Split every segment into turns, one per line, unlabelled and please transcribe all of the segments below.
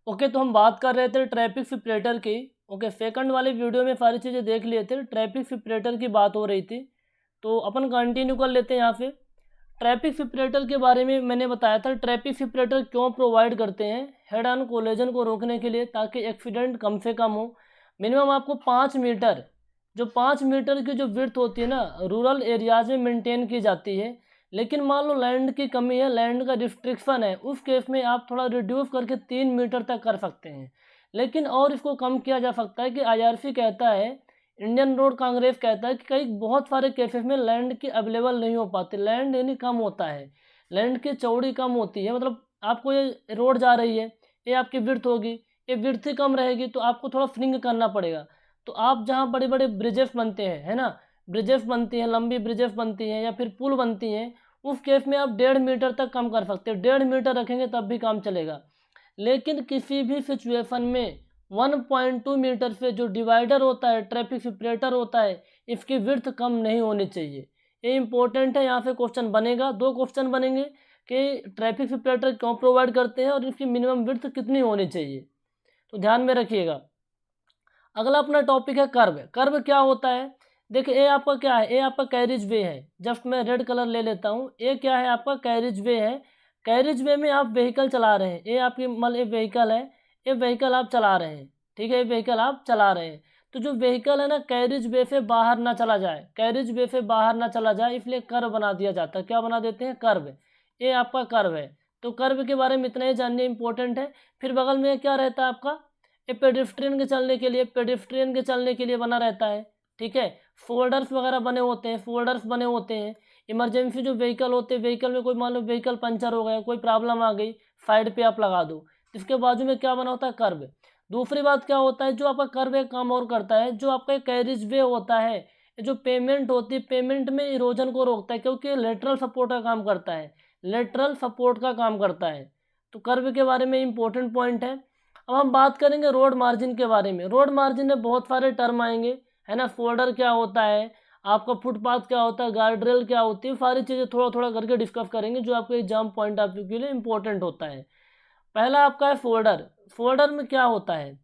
Okay, तो हम बात कर रहे थे ट्रैफिक सेपरेटर की। ओके, सेकंड वाले वीडियो में सारी चीज़ें देख लिए थे, ट्रैफिक सेपरेटर की बात हो रही थी, तो अपन कंटिन्यू कर लेते हैं यहाँ पे। ट्रैफिक सेपरेटर के बारे में मैंने बताया था, ट्रैफिक सेपरेटर क्यों प्रोवाइड करते हैं, हेड ऑन कोलिजन को रोकने के लिए, ताकि एक्सीडेंट कम से कम हो। मिनिमम आपको 5 मीटर, जो 5 मीटर की जो विड्थ होती है ना, रूरल एरियाज में मेंटेन की जाती है। लेकिन मान लो लैंड की कमी है, लैंड का रिस्ट्रिक्शन है, उस केस में आप थोड़ा रिड्यूस करके 3 मीटर तक कर सकते हैं। लेकिन और इसको कम किया जा सकता है कि आईआरसी कहता है, इंडियन रोड कांग्रेस कहता है कि कई बहुत सारे केसेस में लैंड की अवेलेबल नहीं हो पाती, लैंड यानी कम होता है, लैंड की चौड़ी कम होती है। मतलब आपको ये रोड जा रही है, ये आपकी विड्थ होगी, ये विड्थ ही कम रहेगी, तो आपको थोड़ा स्विंग करना पड़ेगा। तो आप जहाँ बड़े बड़े ब्रिजेस बनते हैं, है ना, ब्रिजेस बनती हैं, लंबी ब्रिजेस बनती हैं या फिर पुल बनती हैं, उस केस में आप 1.5 मीटर तक कम कर सकते हैं, 1.5 मीटर रखेंगे तब भी काम चलेगा। लेकिन किसी भी सिचुएशन में 1.2 मीटर से जो डिवाइडर होता है, ट्रैफिक सेपरेटर होता है, इसकी विड्थ कम नहीं होनी चाहिए। ये इंपॉर्टेंट है, यहाँ से क्वेश्चन बनेगा, 2 क्वेश्चन बनेंगे कि ट्रैफिक सेपरेटर क्यों प्रोवाइड करते हैं और इसकी मिनिमम विड्थ कितनी होनी चाहिए, तो ध्यान में रखिएगा। अगला अपना टॉपिक है कर्व। कर्व क्या होता है, देखिए ये आपका क्या है, ये आपका कैरिज वे है। जस्ट मैं रेड कलर ले लेता हूँ, ये क्या है आपका कैरिज वे है। कैरिज वे में आप व्हीकल चला रहे हैं, ये आपकी मान ये व्हीकल है, ये व्हीकल आप चला रहे हैं, ठीक है, ये व्हीकल आप चला रहे हैं। तो जो व्हीकल है ना, कैरिज वे से बाहर ना चला जाए, कैरिज वे से बाहर ना चला जाए, इसलिए कर्व बना दिया जाता है। क्या बना देते हैं, कर्व। ये आपका कर्व है। तो कर्व के बारे में इतना ही जानना इंपॉर्टेंट है। फिर बगल में क्या रहता है आपका, ये पेडेस्ट्रियन के चलने के लिए, पेडेस्ट्रियन के चलने के लिए बना रहता है, ठीक है। फोल्डर्स वगैरह बने होते हैं, फोल्डर्स बने होते हैं। इमरजेंसी जो व्हीकल होते हैं, व्हीकल में कोई मान लो व्हीकल पंचर हो गया, कोई प्रॉब्लम आ गई, साइड पे आप लगा दो। इसके बाजू में क्या बना होता है, कर्व। दूसरी बात क्या होता है, जो आपका कर्व एक काम और करता है, जो आपका कैरिज वे होता है, जो पेमेंट होती है, पेमेंट में इरोजन को रोकता है, क्योंकि लेटरल सपोर्ट का काम करता है, लेटरल सपोर्ट का काम करता है। तो कर्व के बारे में इंपॉर्टेंट पॉइंट है। अब हम बात करेंगे रोड मार्जिन के बारे में। रोड मार्जिन में बहुत सारे टर्म आएंगे, है ना, फोल्डर क्या होता है, आपका फुटपाथ क्या होता है, गार्ड रेल क्या होती है, सारी चीज़ें थोड़ा थोड़ा करके डिस्कस करेंगे, जो आपके एग्जाम पॉइंट ऑफ व्यू के लिए इंपॉर्टेंट होता है। पहला आपका है फोल्डर। फोल्डर में क्या होता है,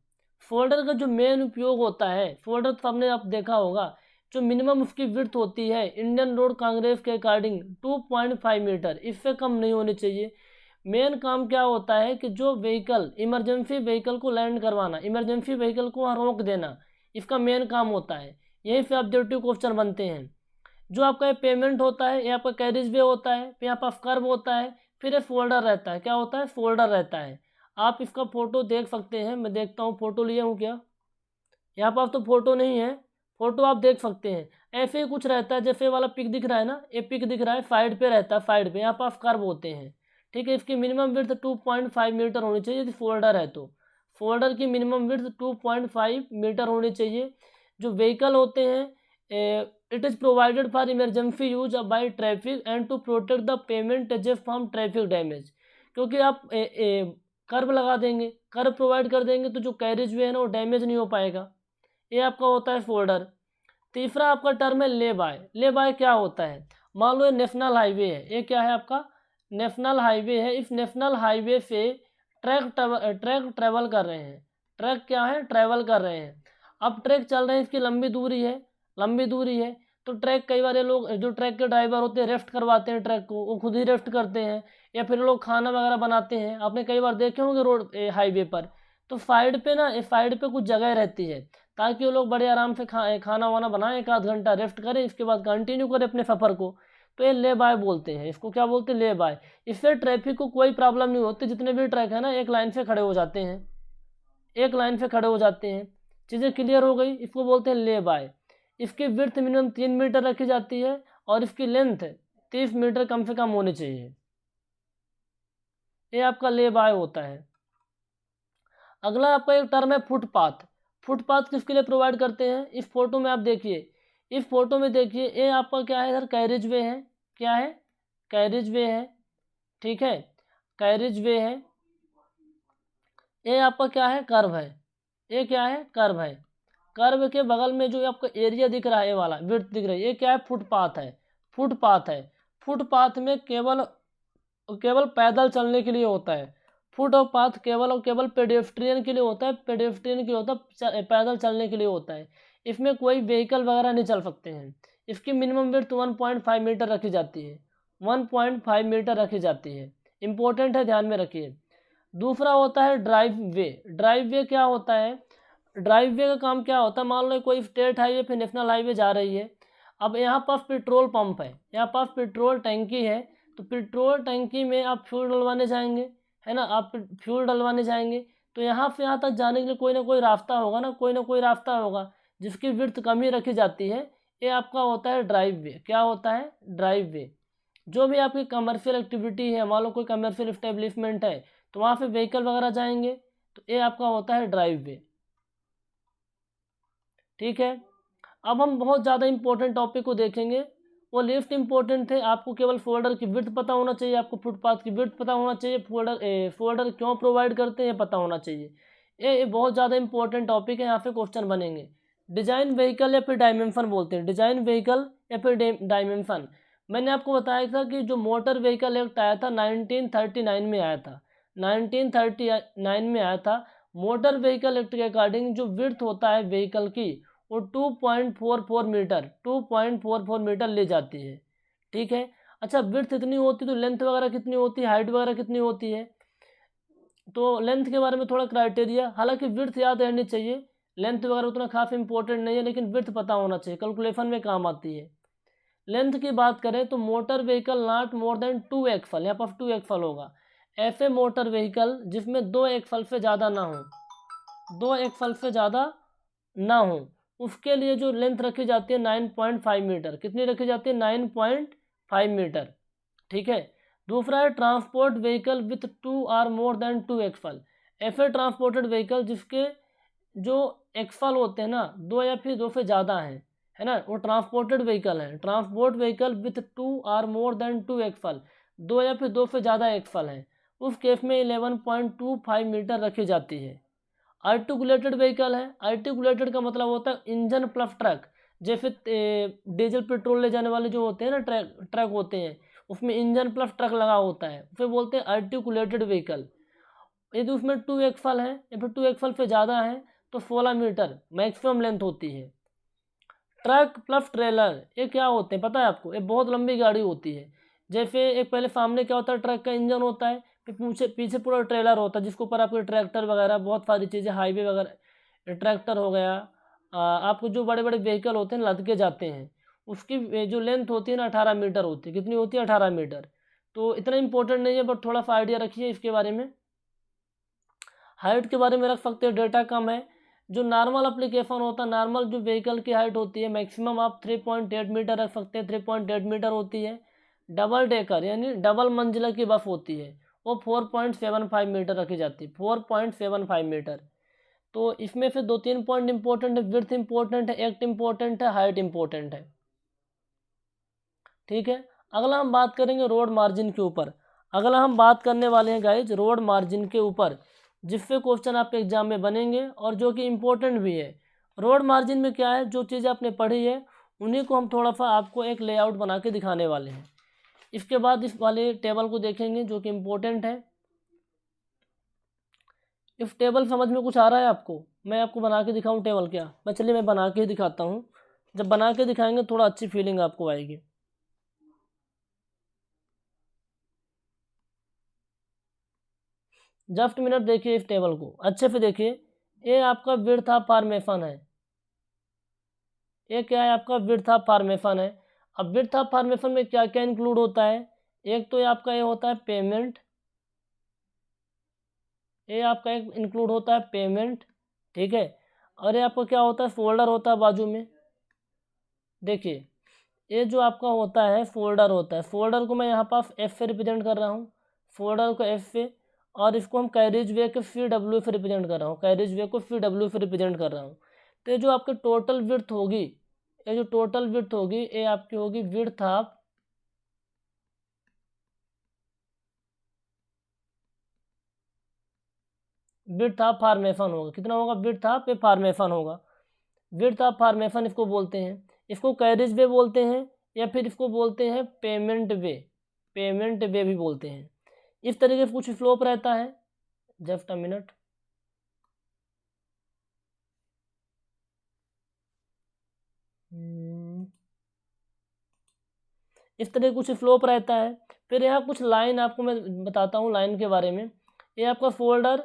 फोल्डर का जो मेन उपयोग होता है, फोल्डर तो हमने आप देखा होगा, जो मिनिमम उसकी विड्थ होती है इंडियन रोड कांग्रेस के अकॉर्डिंग 2.5 मीटर, इससे कम नहीं होनी चाहिए। मेन काम क्या होता है कि जो व्हीकल, इमरजेंसी व्हीकल को लैंड करवाना, इमरजेंसी व्हीकल को वहाँ रोक देना, इसका मेन काम होता है। यहीं से ऑब्जेक्टिव क्वेश्चन बनते हैं। जो आपका ये पेमेंट होता है, ये आपका कैरिज वे होता है, फिर यहाँ पास कर्व होता है, फिर ये फोल्डर रहता है। क्या होता है, फोल्डर रहता है। आप इसका फोटो देख सकते हैं, मैं देखता हूँ, फोटो लिए हूँ क्या, यहाँ पास तो फोटो नहीं है, फोटो आप देख सकते हैं। ऐसे ही कुछ रहता है, जैसे वाला पिक दिख रहा है ना, ये पिक दिख रहा है, साइड पे रहता है, साइड पे यहाँ पास कर्व होते हैं, ठीक है। इसकी मिनिमम विड्थ 2.5 मीटर होनी चाहिए यदि फोल्डर है तो, फोल्डर की मिनिमम विड्थ 2.5 मीटर होनी चाहिए। जो व्हीकल होते हैं, it is provided for emergency use by traffic and to protect the pavement edges from traffic damage. क्योंकि आप कर्व लगा देंगे, कर्व प्रोवाइड कर देंगे, तो जो कैरिज वे है ना, वो डैमेज नहीं हो पाएगा। ये आपका होता है फोल्डर। तीसरा आपका टर्म है ले बाय। ले बाय क्या होता है, मान लो ये नेशनल हाईवे है, ये क्या है आपका, नेशनल हाईवे है। इस नेशनल हाईवे से ट्रक ट्रैवल कर रहे हैं, ट्रक क्या है, ट्रैवल कर रहे हैं। अब ट्रक चल रहे हैं, इसकी लंबी दूरी है, लंबी दूरी है, तो ट्रक, कई बार ये लोग जो ट्रक के ड्राइवर होते हैं, रेस्ट करवाते हैं ट्रक को, वो खुद ही रेस्ट करते हैं, या फिर लोग खाना वगैरह बनाते हैं। आपने कई बार देखे होंगे रोड हाईवे पर, तो साइड पे ना, साइड पे कुछ जगह रहती है, ताकि वो लोग बड़े आराम से खाना वाना बनाएं, 1 आध घंटा रेस्ट करें, इसके बाद कंटिन्यू करें अपने सफ़र को। तो ये ले बाय बोलते हैं, इसको क्या बोलते हैं, ले बाय। इससे ट्रैफिक को कोई प्रॉब्लम नहीं होती, जितने भी ट्रक है ना, एक लाइन से खड़े हो जाते हैं, एक लाइन से खड़े हो जाते हैं। चीज़ें क्लियर हो गई, इसको बोलते हैं ले बाय। इसकी विड्थ मिनिमम 3 मीटर रखी जाती है, और इसकी लेंथ 30 मीटर कम से कम होनी चाहिए। ये आपका ले बाय होता है। अगला आपका एक टर्म है फुटपाथ। फुटपाथ किसके लिए प्रोवाइड करते हैं, इस फोटो में आप देखिए, इस फोटो में देखिए, ये आपका क्या है सर, कैरिज वे है, क्या है, कैरिज वे है, ठीक है, कैरिज वे है। ये आपका क्या है, कर्व है, ये क्या है, कर्व है। कर्व के बगल में जो आपका एरिया दिख रहा है, ये वाला विड्थ दिख रही है, ये क्या है, फुटपाथ है, फुटपाथ है। फुटपाथ में केवल केवल पैदल चलने के लिए होता है, फुट ऑफ पाथ केवल और केवल पेडेस्ट्रियन के लिए होता है, पेडेस्ट्रियन के लिए होता है, पैदल चलने के लिए होता है। इसमें कोई व्हीकल वगैरह नहीं चल सकते हैं। इसकी मिनिमम विड्थ 1.5 मीटर रखी जाती है, 1.5 मीटर रखी जाती है। इंपॉर्टेंट है, ध्यान में रखिए। दूसरा होता है ड्राइव वे। ड्राइव वे क्या होता है? ड्राइव वे का काम क्या होता है? मान लो कोई स्टेट हाईवे फिर नेशनल हाईवे जा रही है। अब यहाँ पास पेट्रोल पंप है, यहाँ पास पेट्रोल टंकी है, तो पेट्रोल टंकी में आप फ्यूल डलवाने जाएंगे, है ना, आप फ्यूल डलवाने जाएंगे, तो यहाँ से यहाँ तक जाने के लिए कोई ना कोई रास्ता होगा ना, कोई ना कोई रास्ता होगा जिसकी विड्थ कम ही रखी जाती है। ये आपका होता है ड्राइव वे। क्या होता है? ड्राइव वे। जो भी आपकी कमर्शियल एक्टिविटी है, मान लो कोई कमर्शियल इस्टेब्लिशमेंट है, तो वहाँ पे व्हीकल वगैरह जाएंगे, तो ये आपका होता है ड्राइव वे। ठीक है, अब हम बहुत ज़्यादा इंपॉर्टेंट टॉपिक को देखेंगे। वो लिफ्ट इंपॉर्टेंट थे, आपको केवल फोल्डर की विड्थ पता होना चाहिए, आपको फुटपाथ की विड्थ पता होना चाहिए, फोल्डर क्यों प्रोवाइड करते हैं पता होना चाहिए। ये बहुत ज़्यादा इंपॉर्टेंट टॉपिक है, यहाँ पे क्वेश्चन बनेंगे। डिजाइन व्हीकल या फिर डायमेंशन बोलते हैं, डिजाइन व्हीकल या फिर डायमेंशन। मैंने आपको बताया था कि जो मोटर व्हीकल एक्ट आया था 1939 में आया था, 1939 में आया था। मोटर व्हीकल एक्ट के अकॉर्डिंग जो विड्थ होता है व्हीकल की वो 2.44 मीटर 2.44 मीटर ले जाती है। ठीक है, अच्छा विड्थ इतनी होती तो लेंथ वगैरह कितनी होती है, हाइट वगैरह कितनी होती है? तो लेंथ के बारे में थोड़ा क्राइटेरिया, हालांकि विड्थ याद रहनी चाहिए, लेंथ वगैरह उतना खास इंपॉर्टेंट नहीं है, लेकिन विड्थ पता होना चाहिए, कैलकुलेशन में काम आती है। लेंथ की बात करें तो motor vehicle not more than 2 axle, यहाँ पर 2 एक्सल होगा। ऐसे मोटर व्हीकल जिसमें 2 एक्सल से ज़्यादा ना हो, 2 एक्सल से ज़्यादा ना हो, उसके लिए जो लेंथ रखी जाती है 9.5 मीटर। कितनी रखी जाती है? 9.5 मीटर। ठीक है, दूसरा है transport vehicle with 2 or more than 2 axle. ऐसे ट्रांसपोर्टेड व्हीकल जिसके जो एक्सल होते हैं ना, 2 या फिर 2 से ज़्यादा हैं, है ना, वो ट्रांसपोर्टेड व्हीकल है। Transport vehicle with 2 or more than 2 axle, 2 या फिर 2 से ज़्यादा एक्सल हैं, उस केस में 11.25 मीटर रखी जाती है। आर्टिकुलेटेड व्हीकल है। आर्टिकुलेटेड का मतलब होता है इंजन प्लस ट्रक। जैसे डीजल पेट्रोल ले जाने वाले जो होते हैं ना, ट्रक होते हैं, उसमें इंजन प्लस ट्रक लगा होता है, उसे बोलते हैं आर्टिकुलेटेड व्हीकल। यदि उसमें 2 एक्सल है या फिर 2 एक्सल से ज़्यादा है तो 16 मीटर मैक्सिमम लेंथ होती है। ट्रक प्लस ट्रेलर ये क्या होते हैं पता है आपको? ये बहुत लंबी गाड़ी होती है। जैसे एक पहले सामने क्या होता है, ट्रक का इंजन होता है, फिर पीछे पीछे पूरा ट्रेलर होता है जिसके ऊपर आपके ट्रैक्टर वगैरह बहुत सारी चीज़ें, हाईवे वगैरह, ट्रैक्टर हो गया, आपको जो बड़े बड़े व्हीकल होते हैं लद के जाते हैं, उसकी जो लेंथ होती है ना 18 मीटर होती है। कितनी होती है? 18 मीटर। तो इतना इंपॉर्टेंट नहीं है, बट थोड़ा सा आइडिया रखिए इसके बारे में। हाइट के बारे में रख सकते हैं, डेटा कम है। जो नॉर्मल एप्लीकेशन होता है, नॉर्मल जो व्हीकल की हाइट होती है मैक्सिमम आप 3.8 मीटर रख सकते हैं, 3.8 मीटर होती है। डबल डेकर यानी डबल मंजिला की बस होती है, वो 4.75 मीटर रखी जाती है, 4.75 मीटर। तो इसमें से 2-3 पॉइंट इंपॉर्टेंट है, विड्थ इंपॉर्टेंट है, एक्ट इंपॉर्टेंट है, हाइट इंपॉर्टेंट है। ठीक है, अगला हम बात करेंगे रोड मार्जिन के ऊपर। अगला हम बात करने वाले हैं गाइज रोड मार्जिन के ऊपर, जिससे क्वेश्चन आपके एग्जाम में बनेंगे और जो कि इम्पोर्टेंट भी है। रोड मार्जिन में क्या है, जो चीज़ें आपने पढ़ी है उन्हीं को हम थोड़ा सा आपको एक लेआउट बना के दिखाने वाले हैं। इसके बाद इस वाले टेबल को देखेंगे जो कि इम्पोर्टेंट है। इस टेबल समझ में कुछ आ रहा है आपको? मैं आपको बना के दिखाऊं टेबल क्या? चलिए मैं बना के ही दिखाता हूँ। जब बना के दिखाएंगे थोड़ा अच्छी फीलिंग आपको आएगी। जस्ट मिनट देखिए इस टेबल को अच्छे से देखिए। ये आपका विड्थ ऑफ फॉर्मेशन है, ये क्या है आपका विड्थ ऑफ फॉर्मेशन है। अब विड्थ ऑफ फॉर्मेशन में क्या क्या इंक्लूड होता है? एक तो ये आपका ये होता है पेमेंट, ये आपका एक इंक्लूड होता है पेमेंट। ठीक है, और ये आपका क्या होता है फोल्डर होता है बाजू में। देखिए ये जो आपका होता है फोल्डर होता है, फोल्डर को मैं यहाँ पास एफ से रिप्रेजेंट कर रहा हूँ, फोल्डर को एफ से, और इसको हम कैरेज वे के फी डब्ल्यू से रिप्रेजेंट कर रहा हूँ, कैरेज वे को फी डब्ल्यू से रिप्रेजेंट कर रहा हूँ। तो ये जो आपकी टोटल विड्थ होगी, ये जो टोटल विड्थ होगी ये आपकी होगी विड्थ ऑफ फॉर्मेशन होगा। कितना होगा? विड्थ ऑफ फॉर्मेशन होगा। विड्थ ऑफ फॉर्मेशन इसको बोलते हैं, इसको कैरेज वे बोलते हैं, या फिर इसको बोलते हैं पेमेंट वे, पेमेंट वे भी बोलते हैं। इस तरीके से कुछ स्लोप रहता है। Just a minute. इस तरह कुछ फ्लोप रहता है। फिर यहाँ कुछ लाइन आपको मैं बताता हूँ लाइन के बारे में। ये आपका फोल्डर,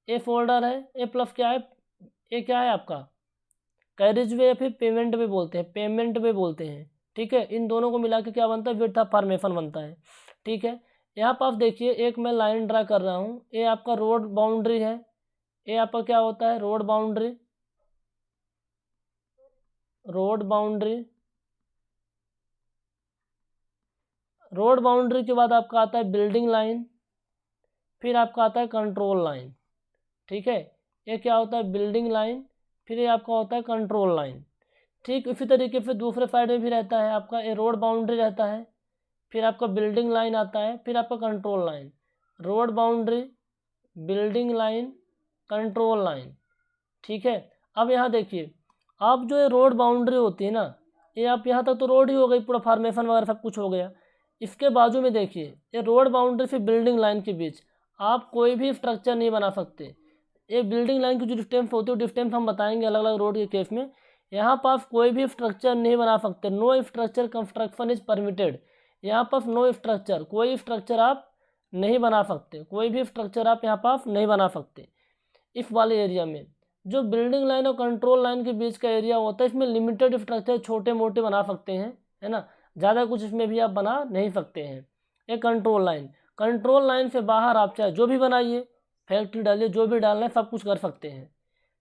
ये फोल्डर है, ये प्लस क्या है, ये क्या है आपका कैरेज वे या फिर पेमेंट वे बोलते हैं, पेमेंट वे बोलते हैं। ठीक है, इन दोनों को मिला के क्या बनता है, विड्थ ऑफ फॉर्मेशन बनता है। ठीक है, यहाँ पर आप देखिए एक मैं लाइन ड्रा कर रहा हूँ, ये आपका रोड बाउंड्री है, ये आपका क्या होता है, road boundary, road boundary. Road boundary के बाद आपका आता है बिल्डिंग लाइन, फिर आपका आता है कंट्रोल लाइन। ठीक है, ये क्या होता है, बिल्डिंग लाइन, फिर ये आपका होता है कंट्रोल लाइन। ठीक इसी तरीके से दूसरे साइड में भी रहता है आपका, ये रोड बाउंड्री रहता है, फिर आपका बिल्डिंग लाइन आता है, फिर आपका control line, road boundary, building line, control line. ठीक है, अब यहाँ देखिए, आप जो ये रोड बाउंड्री होती है ना, ये आप यहाँ तक तो रोड ही हो गई, पूरा फॉर्मेशन वगैरह सब कुछ हो गया। इसके बाजू में देखिए, ये रोड बाउंड्री से बिल्डिंग लाइन के बीच आप कोई भी स्ट्रक्चर नहीं बना सकते। ये बिल्डिंग लाइन की जो डिस्टेंस होती है, डिस्टेंस हम बताएंगे अलग अलग रोड के केस में। यहाँ पर आप कोई भी स्ट्रक्चर नहीं बना सकते, no structure construction is permitted. यहाँ पर नो स्ट्रक्चर, कोई स्ट्रक्चर आप नहीं बना सकते, कोई भी स्ट्रक्चर आप यहाँ पर नहीं बना सकते। इस वाले एरिया में जो बिल्डिंग लाइन और कंट्रोल लाइन के बीच का एरिया होता है, इसमें लिमिटेड स्ट्रक्चर छोटे मोटे बना सकते हैं, है ना, ज़्यादा कुछ इसमें भी आप बना नहीं सकते हैं। ये कंट्रोल लाइन, कंट्रोल लाइन से बाहर आप चाहे जो भी बनाइए, फैक्ट्री डालिए, जो भी डालना है सब कुछ कर सकते हैं।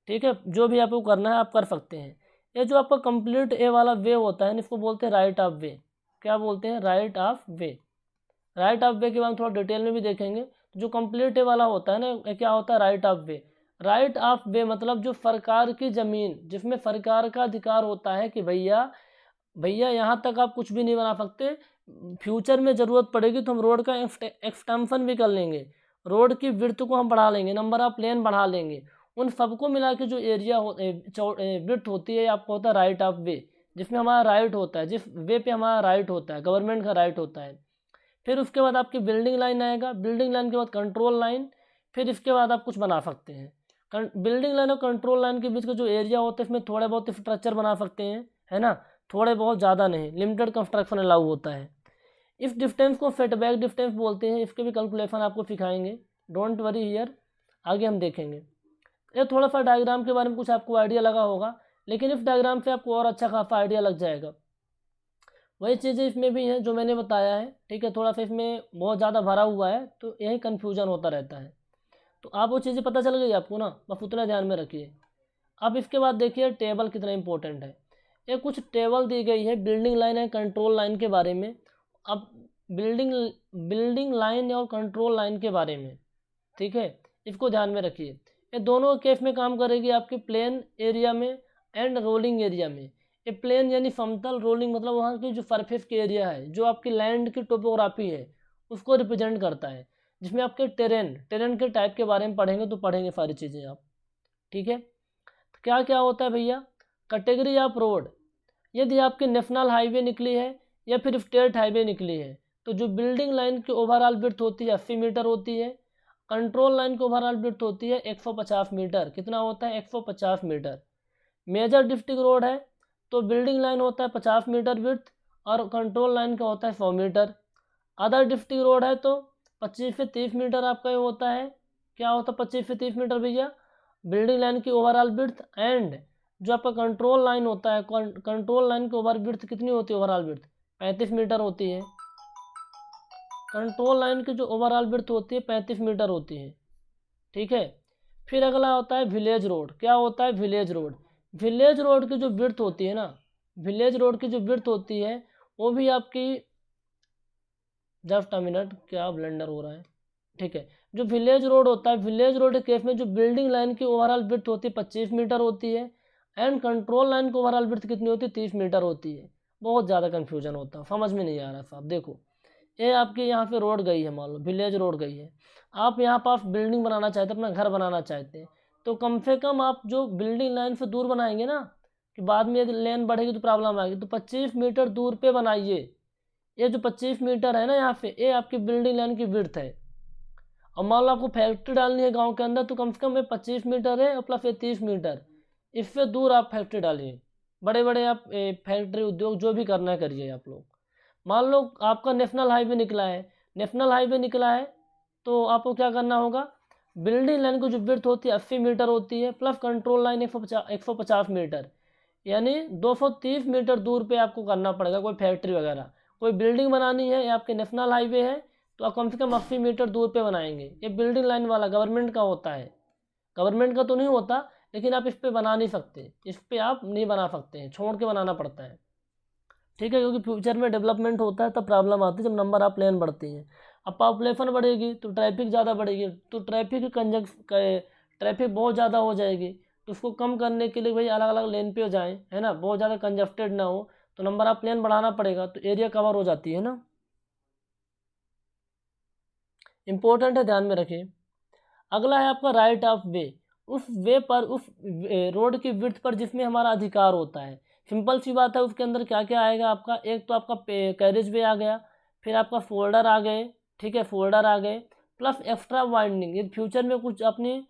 ठीक है, जो भी आपको करना है आप कर सकते हैं। ये जो आपका कंप्लीट ए वाला वे होता है, इसको बोलते हैं राइट ऑफ वे। क्या बोलते हैं, right of way. Right of वे के बाद हम थोड़ा डिटेल में भी देखेंगे। जो कंप्लीट ए वाला होता है ना, ये क्या होता है, right of way. Right of वे मतलब जो सरकार की ज़मीन, जिसमें सरकार का अधिकार होता है कि भैया भैया यहाँ तक आप कुछ भी नहीं बना सकते, फ्यूचर में ज़रूरत पड़ेगी तो हम रोड का एक्सटेंशन भी कर लेंगे, रोड की विड्थ को हम बढ़ा लेंगे, नंबर ऑफ लेन बढ़ा लेंगे। उन सबको मिला के जो एरिया विड्थ होती है आपको होता है राइट ऑफ वे, जिसमें हमारा राइट होता है, जिस वे पे हमारा राइट होता है, गवर्नमेंट का राइट होता है। फिर उसके बाद आपकी बिल्डिंग लाइन आएगा, बिल्डिंग लाइन के बाद कंट्रोल लाइन, फिर इसके बाद आप कुछ बना सकते हैं। बिल्डिंग लाइन और कंट्रोल लाइन के बीच का जो एरिया होता है, इसमें थोड़े बहुत स्ट्रक्चर बना सकते हैं, है ना, थोड़े बहुत, ज़्यादा नहीं, लिमिटेड कंस्ट्रक्शन अलाउ होता है। इस डिस्टेंस को सेटबैक डिस्टेंस बोलते हैं, इसके भी कैलकुलेशन आपको सिखाएंगे, डोंट वरी हियर, आगे हम देखेंगे। ये थोड़ा सा डायग्राम के बारे में कुछ आपको आइडिया लगा होगा, लेकिन इस डायग्राम से आपको और अच्छा खासा आइडिया लग जाएगा। वही चीज़ें इसमें भी हैं जो मैंने बताया है। ठीक है, थोड़ा सा इसमें बहुत ज़्यादा भरा हुआ है तो यही कन्फ्यूजन होता रहता है, तो आप वो चीज़ें पता चल गई आपको ना, बस उतना ध्यान में रखिए। अब इसके बाद देखिए टेबल कितना इंपॉर्टेंट है। ये कुछ टेबल दी गई है building line and control line के बारे में। अब बिल्डिंग लाइन और कंट्रोल लाइन के बारे में, ठीक है, इसको ध्यान में रखिए। ये दोनों केस में काम करेगी आपके प्लेन एरिया में एंड रोलिंग एरिया में। ये प्लेन यानी समतल, रोलिंग मतलब वहाँ की जो सरफेस की एरिया है, जो आपकी लैंड की टोपोग्राफी है उसको रिप्रेजेंट करता है, जिसमें आपके टेरेन के टाइप के बारे में पढ़ेंगे तो पढ़ेंगे सारी चीज़ें आप। ठीक है, तो क्या क्या होता है भैया, कैटेगरी ऑफ रोड, यदि आपकी नेशनल हाईवे निकली है या फिर स्टेट हाईवे निकली है तो जो बिल्डिंग लाइन की ओवरऑल विड्थ होती है 80 मीटर होती है, कंट्रोल लाइन की ओवरऑल विड्थ होती है 150 मीटर। कितना होता है, 150 मीटर। मेजर डिस्ट्रिक्ट रोड है तो बिल्डिंग लाइन होता है 50 मीटर विड्थ और कंट्रोल लाइन का होता है 100 मीटर। अदर डिस्ट्रिक्ट रोड है तो 25 से 30 मीटर आपका ये होता है, क्या होता है 25 से 30 मीटर भैया, बिल्डिंग लाइन की ओवरऑल विड्थ। एंड जो आपका कंट्रोल लाइन होता है, कंट्रोल लाइन की ओवर विड्थ कितनी होती है, ओवरऑल विड्थ 35 मीटर होती है। कंट्रोल लाइन की जो ओवरऑल विड्थ होती है 35 मीटर होती है। ठीक है, फिर अगला होता है विलेज रोड। क्या होता है, विलेज रोड। विलेज रोड की जो विड्थ होती है ना, विलेज रोड की जो विड्थ होती है वो भी आपकी, जस्ट अ मिनट, क्या ब्लेंडर हो रहा है। ठीक है, जो विलेज रोड होता है, विलेज रोड के केस में जो बिल्डिंग लाइन की ओवरऑल विड्थ होती है 25 मीटर होती है एंड कंट्रोल लाइन की ओवरऑल विड्थ कितनी होती है, 30 मीटर होती है। बहुत ज़्यादा कन्फ्यूजन होता है, समझ में नहीं आ रहा साहब। देखो ये आपके यहाँ पे रोड गई है, मान लो विलेज रोड गई है, आप यहाँ पास बिल्डिंग बनाना चाहते हैं, अपना घर बनाना चाहते हैं, तो कम से कम आप जो बिल्डिंग लाइन से दूर बनाएंगे ना, कि बाद में यदि लेन बढ़ेगी तो प्रॉब्लम आएगी, तो 25 मीटर दूर पे बनाइए। ये जो 25 मीटर है ना यहाँ पे, ये आपकी बिल्डिंग लाइन की विड्थ है। और मान लो आपको फैक्ट्री डालनी है गांव के अंदर, तो कम से कम 25 मीटर है और प्लस 30 मीटर इससे दूर आप फैक्ट्री डालिए। बड़े बड़े आप फैक्ट्री उद्योग जो भी करना है करिए आप लोग। मान लो आपका नेशनल हाईवे निकला है, नेशनल हाईवे निकला है तो आपको क्या करना होगा, बिल्डिंग लाइन की जो विड्थ होती है 80 मीटर होती है, प्लस कंट्रोल लाइन 150 मीटर, यानी 230 मीटर दूर पे आपको करना पड़ेगा कोई फैक्ट्री वगैरह। कोई बिल्डिंग बनानी है, या आपके नेशनल हाईवे है तो आप कम से कम 80 मीटर दूर पे बनाएंगे। ये बिल्डिंग लाइन वाला गवर्नमेंट का होता है, गवर्नमेंट का तो नहीं होता, लेकिन आप इस पर बना नहीं सकते, इस पर आप नहीं बना सकते हैं, छोड़ के बनाना पड़ता है। ठीक है, क्योंकि फ्यूचर में डेवलपमेंट होता है तब प्रॉब्लम आती है जब नंबर ऑफ लेन बढ़ती हैं। अब पॉपुलेशन बढ़ेगी तो ट्रैफिक ज़्यादा बढ़ेगी, तो ट्रैफिक बहुत ज़्यादा हो जाएगी, तो उसको कम करने के लिए भाई अलग अलग लेन पे हो जाएँ, है ना, बहुत ज़्यादा कंजस्टेड ना हो, तो नंबर ऑफ लेन बढ़ाना पड़ेगा, तो एरिया कवर हो जाती है ना। इम्पोर्टेंट है, ध्यान में रखिए। अगला है आपका राइट ऑफ वे। उस वे पर, उस रोड की विड्थ पर जिसमें हमारा अधिकार होता है। सिंपल सी बात है, उसके अंदर क्या क्या आएगा आपका, एक तो आपका कैरेज वे आ गया, फिर आपका फोल्डर आ गए, ठीक है, फोल्डर आ गए, प्लस एक्स्ट्रा वाइंडिंग। ये फ्यूचर में कुछ अपनी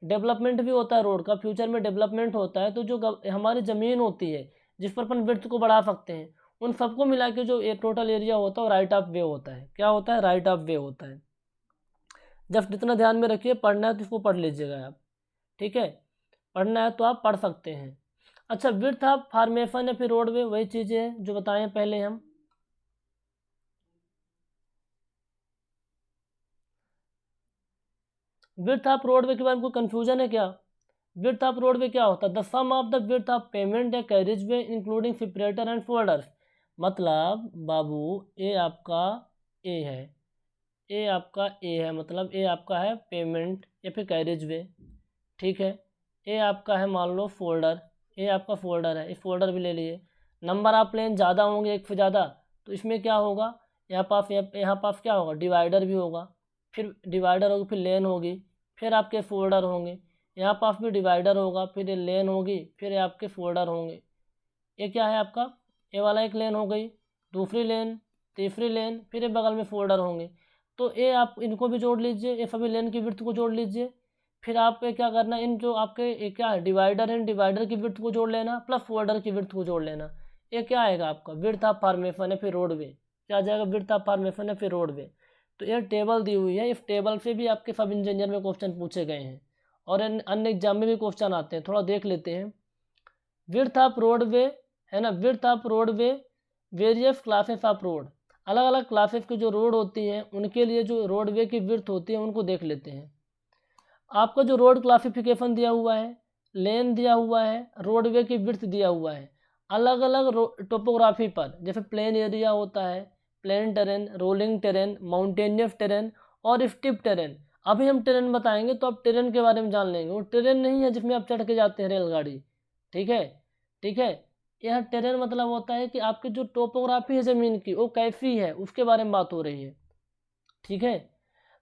डेवलपमेंट भी होता है, रोड का फ्यूचर में डेवलपमेंट होता है, तो जो हमारी ज़मीन होती है जिस पर अपन विड्थ को बढ़ा सकते हैं, उन सबको मिला के जो टोटल एरिया होता है वो राइट ऑफ वे होता है। क्या होता है, राइट ऑफ वे होता है। जब जितना ध्यान में रखिए, पढ़ना है तो इसको पढ़ लीजिएगा आप, ठीक है, पढ़ना है तो आप पढ़ सकते हैं। अच्छा, विड्थ ऑफ फॉर्मेशन या फिर रोडवे, वही चीज़ें हैं जो बताएं पहले हम। विड्थ ऑफ रोडवे के बारे में कोई कन्फ्यूजन है क्या? विड्थ ऑफ रोडवे क्या होता है, the sum of the width of pavement या carriage way including separator and shoulders. मतलब बाबू, ए आपका ए है, ए आपका ए है, मतलब ए आपका है पेमेंट या फिर कैरेज वे, ठीक है। ए आपका है मान लो फोल्डर, ए आपका फोल्डर है, इस फोल्डर भी ले लिए। नंबर ऑफ लेन ज़्यादा होंगे, एक से ज़्यादा, तो इसमें क्या होगा, यहाँ पास क्या होगा, डिवाइडर भी होगा, फिर डिवाइडर होगी, फिर लेन होगी, फिर आपके फोल्डर होंगे। यहाँ पास भी डिवाइडर होगा, फिर ये लेन होगी, फिर ये आपके फोल्डर होंगे। ये क्या है आपका, ये वाला एक लेन हो गई, दूसरी लेन, तीसरी लेन, फिर ये बगल में फोल्डर होंगे। तो ये आप इनको भी जोड़ लीजिए, ये सभी लेन की विड्थ को जोड़ लीजिए। फिर आपको क्या करना है, इन जो आपके ये क्या है डिवाइडर है, डिवाइडर की विड्थ को जोड़ लेना, प्लस फोल्डर की विड्थ को जोड़ लेना। ये क्या आएगा आपका, विड्थ ऑफ फॉर्मेशन है फिर रोडवे, क्या आ जाएगा, विड्थ ऑफ फॉर्मेशन है फिर रोडवे। तो ये टेबल दी हुई है, इस टेबल से भी आपके सब इंजीनियर में क्वेश्चन पूछे गए हैं और अन्य एग्जाम में भी क्वेश्चन आते हैं, थोड़ा देख लेते हैं। विड्थ ऑफ रोडवे, है ना, width of roadway, various classes of road, अलग अलग क्लासेस की जो रोड होती हैं उनके लिए जो रोडवे की विड्थ होती है उनको देख लेते हैं। आपका जो रोड क्लासिफिकेशन दिया हुआ है, लेन दिया हुआ है, रोडवे की विड्थ दिया हुआ है, अलग अलग टोपोग्राफी पर, जैसे प्लेन एरिया होता है, plain terrain, rolling terrain, mountainous terrain और स्टिप टेरेन। अभी हम टेरेन बताएंगे तो आप टेरेन के बारे में जान लेंगे। वो टेरेन नहीं है जिसमें आप चढ़ के जाते हैं रेलगाड़ी, ठीक है, ठीक है। यह टेरेन मतलब होता है कि आपकी जो टोपोग्राफी है ज़मीन की वो कैसी है उसके बारे में बात हो रही है, ठीक है।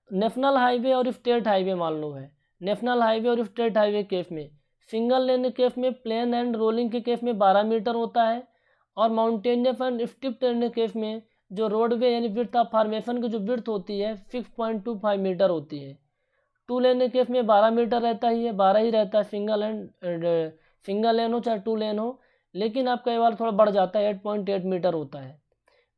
नेशनल हाईवे और स्टेट हाईवे मान लो है, नेशनल हाईवे और स्टेट हाईवे केस में, सिंगल लेन केस में, प्लेन एंड रोलिंग के केस में 12 मीटर होता है, और माउंटेनियस एंड स्टिप टेरेन केस में जो रोडवे यानी विड्थ ऑफ फॉर्मेशन की जो विड्थ होती है 6.25 मीटर होती है। टू लेन के केस में 12 मीटर रहता ही है, 12 ही रहता है, सिंगल लेन हो चाहे टू लेन हो, लेकिन आपका ये वाला थोड़ा बढ़ जाता है, 8.8 मीटर होता है।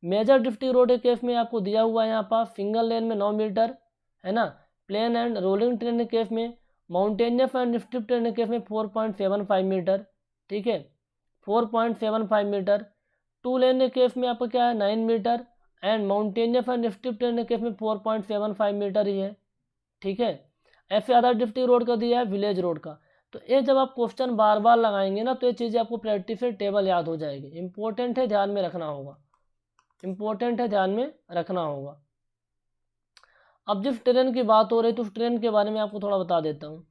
मेजर डिस्ट्रिक्ट रोड के केस में आपको दिया हुआ है यहाँ पास सिंगल लेन में 9 मीटर, है ना। प्लेन एंड रोलिंग ट्रेन के केस में, माउंटेनियस एंड स्ट्रिप ट्रेन के केस में 4.75 मीटर, ठीक है, 4.75 मीटर। टू लेन के केस में आपका क्या है 9 metre, and mountainous and steep terrain के केस में 4.75 मीटर ही है, ठीक है। ऐसे अदर डिस्ट्रिक्ट रोड का दिया है, विलेज रोड का। तो ये जब आप क्वेश्चन बार बार लगाएंगे ना तो ये चीज़ें आपको प्रैक्टिस से टेबल याद हो जाएगी। इंपॉर्टेंट है, ध्यान में रखना होगा, इंपॉर्टेंट है, ध्यान में रखना होगा। अब जिस ट्रेन की बात हो रही है तो उस ट्रेन के बारे में आपको थोड़ा बता देता हूँ।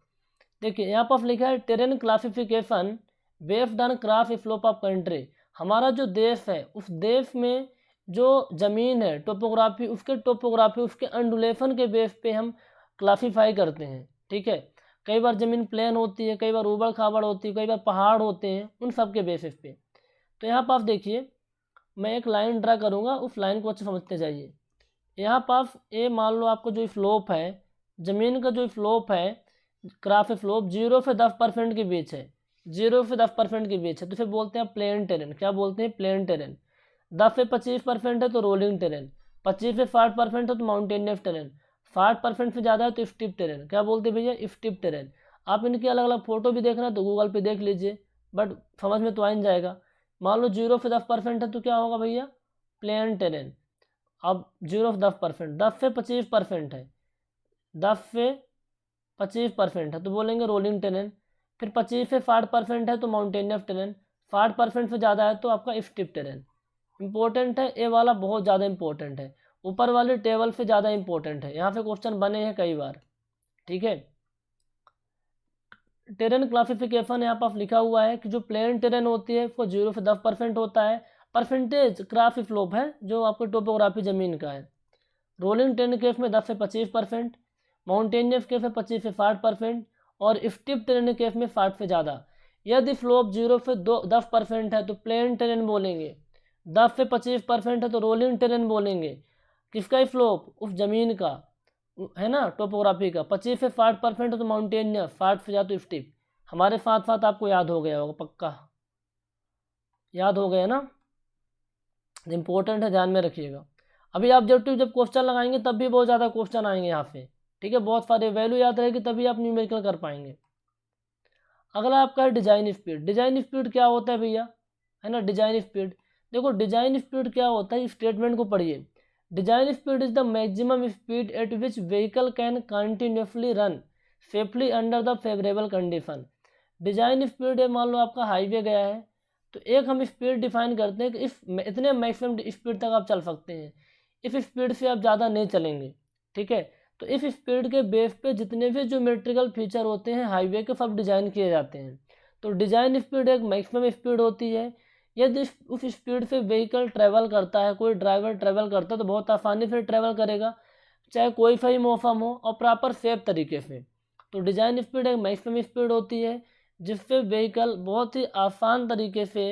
देखिए यहाँ पर लिखा है train classification based on cross slope of country. हमारा जो देश है उस देश में जो ज़मीन है टोपोग्राफी, उसके अंडुलेशन के बेस पे हम क्लासीफाई करते हैं, ठीक है। कई बार ज़मीन प्लेन होती है, कई बार उबड़ खाबड़ होती है, कई बार पहाड़ होते हैं, उन सब के बेसिस पे। तो यहाँ पर आप देखिए, मैं एक लाइन ड्रा करूँगा, उस लाइन को अच्छे समझते जाइए। यहाँ पास ये मान लो आपको जो स्लोप है ज़मीन का जो फ्लोप है, ग्राफ फ्लोप 0 से 10% के बीच है, 0 से 10% के बीच है, तो फिर बोलते हैं प्लेन टेरेन। क्या बोलते हैं? Plane terrain. 10 से 25% है तो रोलिंग टेरेन, 25 से 60% है तो माउंटेनियस टेरेन, 60% से ज़्यादा है तो स्टीप टेरेन। क्या बोलते हैं भैया? Steep terrain. आप इनकी अलग अलग फ़ोटो भी देखना तो गूगल पे देख लीजिए, बट समझ में तो आ ही जाएगा। मान लो 0 से 10% है तो क्या होगा भैया? Plain terrain. अब 0 से 10%, 10 से 25% है, 10 से 25% है तो बोलेंगे रोलिंग टेरेन। फिर 25 से 60% है तो माउंटेनियस टेरेन, 60% से ज़्यादा है तो आपका स्टीप टेरेन। इंपॉर्टेंट है ये वाला, बहुत ज़्यादा इंपॉर्टेंट है, ऊपर वाले टेबल से ज़्यादा इंपॉर्टेंट है, यहाँ से क्वेश्चन बने हैं कई बार। ठीक है, टेरेन क्लासिफिकेशन यहाँ पर लिखा हुआ है कि जो प्लेन टेरेन होती है उसको 0 से 10% होता है। परसेंटेज ग्राफ फ्लोप है जो आपको टोपोग्राफी ज़मीन का है। रोलिंग टेरेन केस में 10 से 25%, माउंटेनियस केस में 25 से 60% और स्टीप टेरेन केस में 60 से ज़्यादा। यदि फ्लोप 0 से 10% है तो प्लेन टेरेन बोलेंगे, 10 से 25% है तो रोलिंग टेरेन बोलेंगे। किसका फ्लोप? उस जमीन का, है ना, टोपोग्राफी का। 25 से 60% है तो माउंटेनियस, 60 से ज़्यादा तो स्टीप। हमारे साथ साथ आपको याद हो गया होगा, पक्का याद हो गया ना, इंपॉर्टेंट है, ध्यान में रखिएगा। अभी ऑब्जेक्टिव जब क्वेश्चन लगाएंगे तब भी बहुत ज़्यादा क्वेश्चन आएंगे यहाँ पे। ठीक है, बहुत सारे वैल्यू याद रहेगी तभी आप न्यूमेरिकल कर पाएंगे। अगला आपका है डिजाइन स्पीड। डिजाइन स्पीड क्या होता है भैया? है ना, डिजाइन स्पीड। देखो डिजाइन स्पीड क्या होता है, स्टेटमेंट को पढ़िए। Design speed is the maximum speed at which vehicle can continuously run safely under the favourable condition. Design speed है, मान लो आपका हाईवे गया है तो एक हम स्पीड डिफाइन करते हैं कि इस इतने मैक्सिमम स्पीड तक आप चल सकते हैं, इस स्पीड से आप ज़्यादा नहीं चलेंगे। ठीक है, तो इस स्पीड के बेस पे जितने भी ज्योमेट्रिकल फीचर होते हैं हाईवे के सब डिज़ाइन किए जाते हैं। तो डिज़ाइन स्पीड एक मैक्सिमम स्पीड होती है। यदि उस स्पीड से व्हीकल ट्रैवल करता है, कोई ड्राइवर ट्रैवल करता है तो बहुत आसानी से ट्रैवल करेगा, चाहे कोई सा ही मौसम हो और प्रॉपर सेफ तरीके से। तो डिज़ाइन स्पीड एक मैक्सिमम स्पीड होती है जिससे व्हीकल बहुत ही आसान तरीके से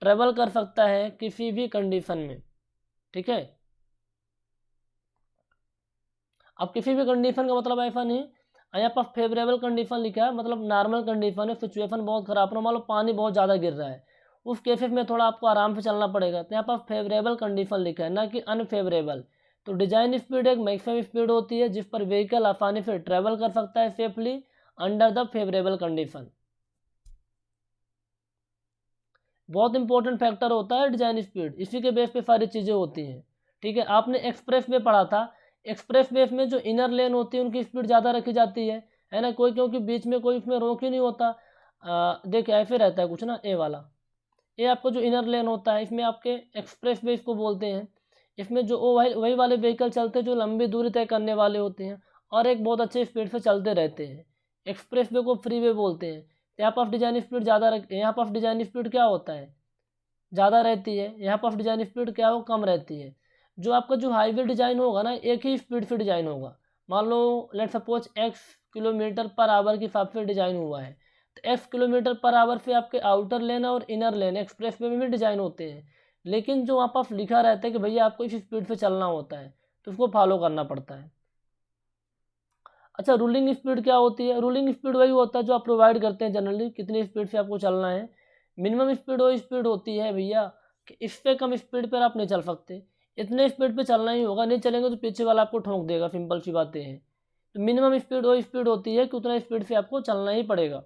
ट्रैवल कर सकता है किसी भी कंडीशन में। ठीक है, अब किसी भी कंडीशन का मतलब ऐसा नहीं, यहाँ पर फेवरेबल कंडीशन लिखा है, मतलब नॉर्मल कंडीशन है, सिचुएशन बहुत खराब है, मान लो पानी बहुत ज़्यादा गिर रहा है, उस केसेस में थोड़ा आपको आराम से चलना पड़ेगा, तो यहाँ पर फेवरेबल कंडीशन लिखा है, ना कि अनफेवरेबल। तो डिजाइन स्पीड एक मैक्सिमम स्पीड होती है जिस पर व्हीकल आसानी से ट्रैवल कर सकता है safely under the favourable condition. बहुत इंपॉर्टेंट फैक्टर होता है डिजाइन स्पीड, इसी के बेस पे सारी चीज़ें होती हैं। ठीक है, आपने एक्सप्रेस वे पढ़ा था, एक्सप्रेस वे में जो इनर लेन होती है उनकी स्पीड ज़्यादा रखी जाती है ना, कोई क्योंकि बीच में कोई उसमें रोक ही नहीं होता। देखिए ऐसे रहता है कुछ ना, ए वाला, ये आपको जो इनर लेन होता है इसमें आपके एक्सप्रेस वे इसको बोलते हैं। इसमें जो वही वाले व्हीकल चलते हैं जो लंबी दूरी तय करने वाले होते हैं और एक बहुत अच्छे स्पीड से चलते रहते हैं। एक्सप्रेस वे को फ्री वे बोलते हैं। यहाँ पर डिजाइन स्पीड ज़्यादा यहाँ पर डिजाइन स्पीड क्या होता है? ज़्यादा रहती है। यहाँ पर डिजाइन स्पीड क्या हो? कम रहती है। जो आपका जो हाईवे डिजाइन होगा ना, एक ही स्पीड से डिजाइन होगा। मान लो let suppose x kilometre per hour के हिसाब से डिजाइन हुआ है, तो x किलोमीटर पर आवर से आपके आउटर लेन और इनर लेन एक्सप्रेस वे में भी डिजाइन होते हैं, लेकिन जो वहाँ पर लिखा रहता है कि भैया आपको इस स्पीड से चलना होता है तो उसको फॉलो करना पड़ता है। अच्छा, रूलिंग स्पीड क्या होती है? रूलिंग स्पीड वही होता है जो आप प्रोवाइड करते हैं जनरली, कितनी स्पीड से आपको चलना है। मिनिमम स्पीड वो स्पीड होती है भैया कि इससे कम स्पीड पर आप नहीं चल सकते, इतने स्पीड पे चलना ही होगा, नहीं चलेंगे तो पीछे वाला आपको ठोक देगा, सिंपल सी बातें हैं। तो मिनिमम स्पीड वो स्पीड होती है कि उतना स्पीड से आपको चलना ही पड़ेगा।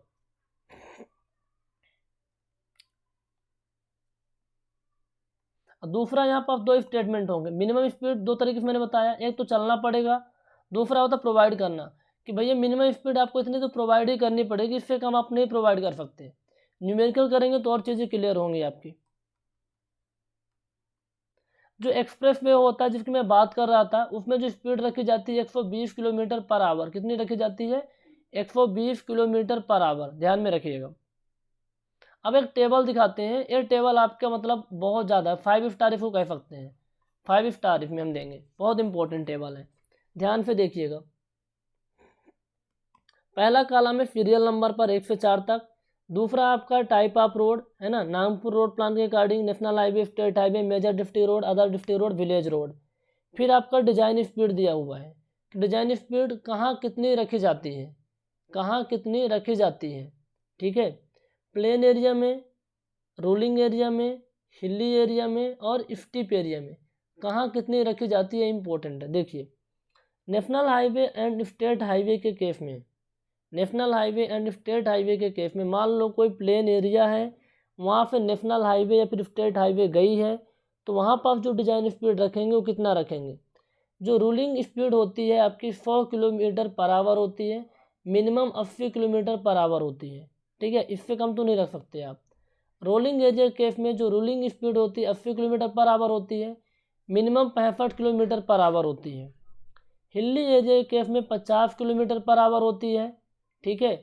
दूसरा, यहाँ पर दो स्टेटमेंट होंगे। मिनिमम स्पीड दो तरीके से मैंने बताया, एक तो चलना पड़ेगा, दूसरा होता प्रोवाइड करना, कि भैया मिनिमम स्पीड आपको इतनी तो प्रोवाइड ही करनी पड़ेगी, इससे कम आप नहीं प्रोवाइड कर सकते। न्यूमेरिकल करेंगे तो और चीज़ें क्लियर होंगी आपकी। जो एक्सप्रेस वे होता है जिसकी मैं बात कर रहा था, उसमें जो स्पीड रखी जाती है 120 किलोमीटर पर आवर। कितनी रखी जाती है? 120 किलोमीटर पर आवर, ध्यान में रखिएगा। अब एक टेबल दिखाते हैं, ये टेबल आपका मतलब बहुत ज़्यादा है, 5 स्टार इसको कह सकते हैं, 5 स्टार इसमें हम देंगे, बहुत इंपॉर्टेंट टेबल है, ध्यान से देखिएगा। पहला कॉलम है सीरियल नंबर पर 1 से 4 तक। दूसरा आपका टाइप ऑफ रोड, है ना, नागपुर रोड प्लान के according, national highway, state highway, major district road, other district road, village road. फिर आपका डिजाइन स्पीड दिया हुआ है कि डिज़ाइन स्पीड कहाँ कितनी रखी जाती है, कहाँ कितनी रखी जाती है। ठीक है, प्लेन एरिया में, रोलिंग एरिया में, हिली एरिया में और स्टीप एरिया में कहाँ कितनी रखी जाती है, इम्पोर्टेंट है। देखिए, national highway and state highway के केस में, national highway and state highway के केस में मान लो कोई प्लेन एरिया है, वहाँ पे नेशनल हाईवे या फिर स्टेट हाईवे गई है, तो वहाँ पर आप जो डिज़ाइन स्पीड रखेंगे वो कितना रखेंगे। जो रूलिंग स्पीड होती है आपकी 100 किलोमीटर पर आवर होती है, मिनिमम 80 किलोमीटर पर आवर होती है। ठीक है, इससे कम तो नहीं रख सकते आप। रोलिंग एरिया केस में जो रूलिंग स्पीड होती है 80 किलोमीटर पर आवर होती है, मिनिमम 65 किलोमीटर पर आवर होती है। हिली एरिया के केस में 50 किलोमीटर पर आवर होती है। ठीक है,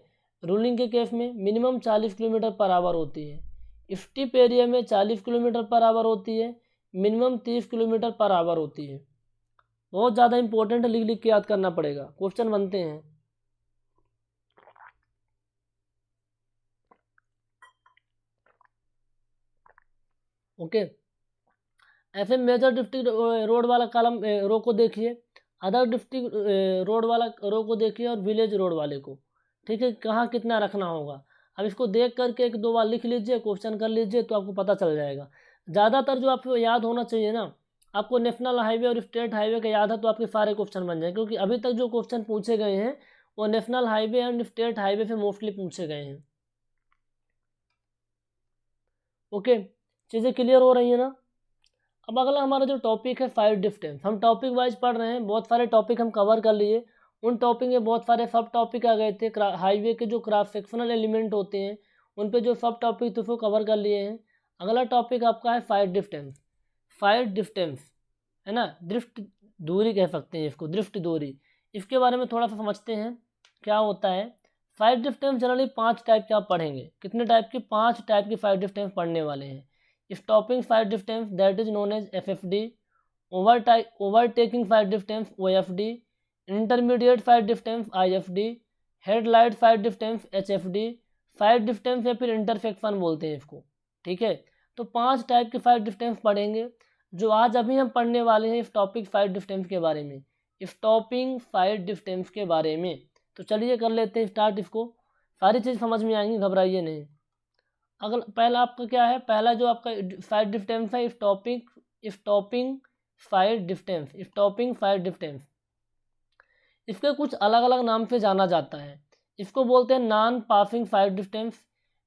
रूलिंग के केस में मिनिमम 40 किलोमीटर पर आवर होती है। स्टीप एरिया में 40 किलोमीटर पर आवर होती है, मिनिमम 30 किलोमीटर पर आवर होती है। बहुत ज़्यादा इंपॉर्टेंट है, लिख लिख के याद करना पड़ेगा, क्वेश्चन बनते हैं। ओके, ऐसे मेजर डिस्ट्रिक्ट रोड वाला कॉलम रो को देखिए, अदर डिस्ट्रिक्ट रोड वाला रो को देखिए और विलेज रोड वाले को। ठीक है, कहाँ कितना रखना होगा। अब इसको देख करके एक दो बार लिख लीजिए, क्वेश्चन कर लीजिए तो आपको पता चल जाएगा। ज़्यादातर जो आपको याद होना चाहिए ना, आपको नेशनल हाईवे और स्टेट हाईवे का याद है तो आपके सारे क्वेश्चन बन जाए, क्योंकि अभी तक जो क्वेश्चन पूछे गए हैं वो national highway and state highway से मोस्टली पूछे गए हैं। ओके, चीज़ें क्लियर हो रही है ना। अब अगला हमारा जो टॉपिक है फाइव डिस्टेंस, हम टॉपिक वाइज पढ़ रहे हैं, बहुत सारे टॉपिक हम कवर कर लिए। उन टॉपिक में बहुत सारे सब टॉपिक आ गए थे, हाईवे के जो क्रॉस सेक्शनल एलिमेंट होते हैं उन पे जो सब टॉपिक थे उसको कवर कर लिए हैं। अगला टॉपिक आपका है फाइव डिस्टेंस। फाइव डिस्टेंस है ना, दृष्ट दूरी कह सकते हैं इसको, दृष्ट दूरी। इसके बारे में थोड़ा सा समझते हैं क्या होता है। फाइव डिस्टेंस जनरली 5 टाइप के आप पढ़ेंगे। कितने टाइप की? 5 टाइप की फाइव डिस्टेंस पढ़ने वाले हैं। Stopping five distance that is known as FFD, overtaking five distance OFD, intermediate five distance IFD, headlight five distance HFD, five distance या फिर इंटरसेक्शन बोलते हैं इसको। ठीक है, तो 5 टाइप के फाइव डिस्टेंस पढ़ेंगे जो आज अभी हम पढ़ने वाले हैं इस टॉपिक फाइव डिस्टेंस के बारे में, स्टॉपिंग फाइव डिस्टेंस के बारे में। तो चलिए कर लेते हैं स्टार्ट इसको, सारी चीज़ समझ में आएंगी, घबराइए नहीं। अगला पहला आपका क्या है, पहला जो आपका फाइव डिस्टेंस है stopping five distance, stopping five distance. इसके कुछ अलग अलग नाम से जाना जाता है। इसको बोलते हैं नॉन पासिंग फाइव डिस्टेंस,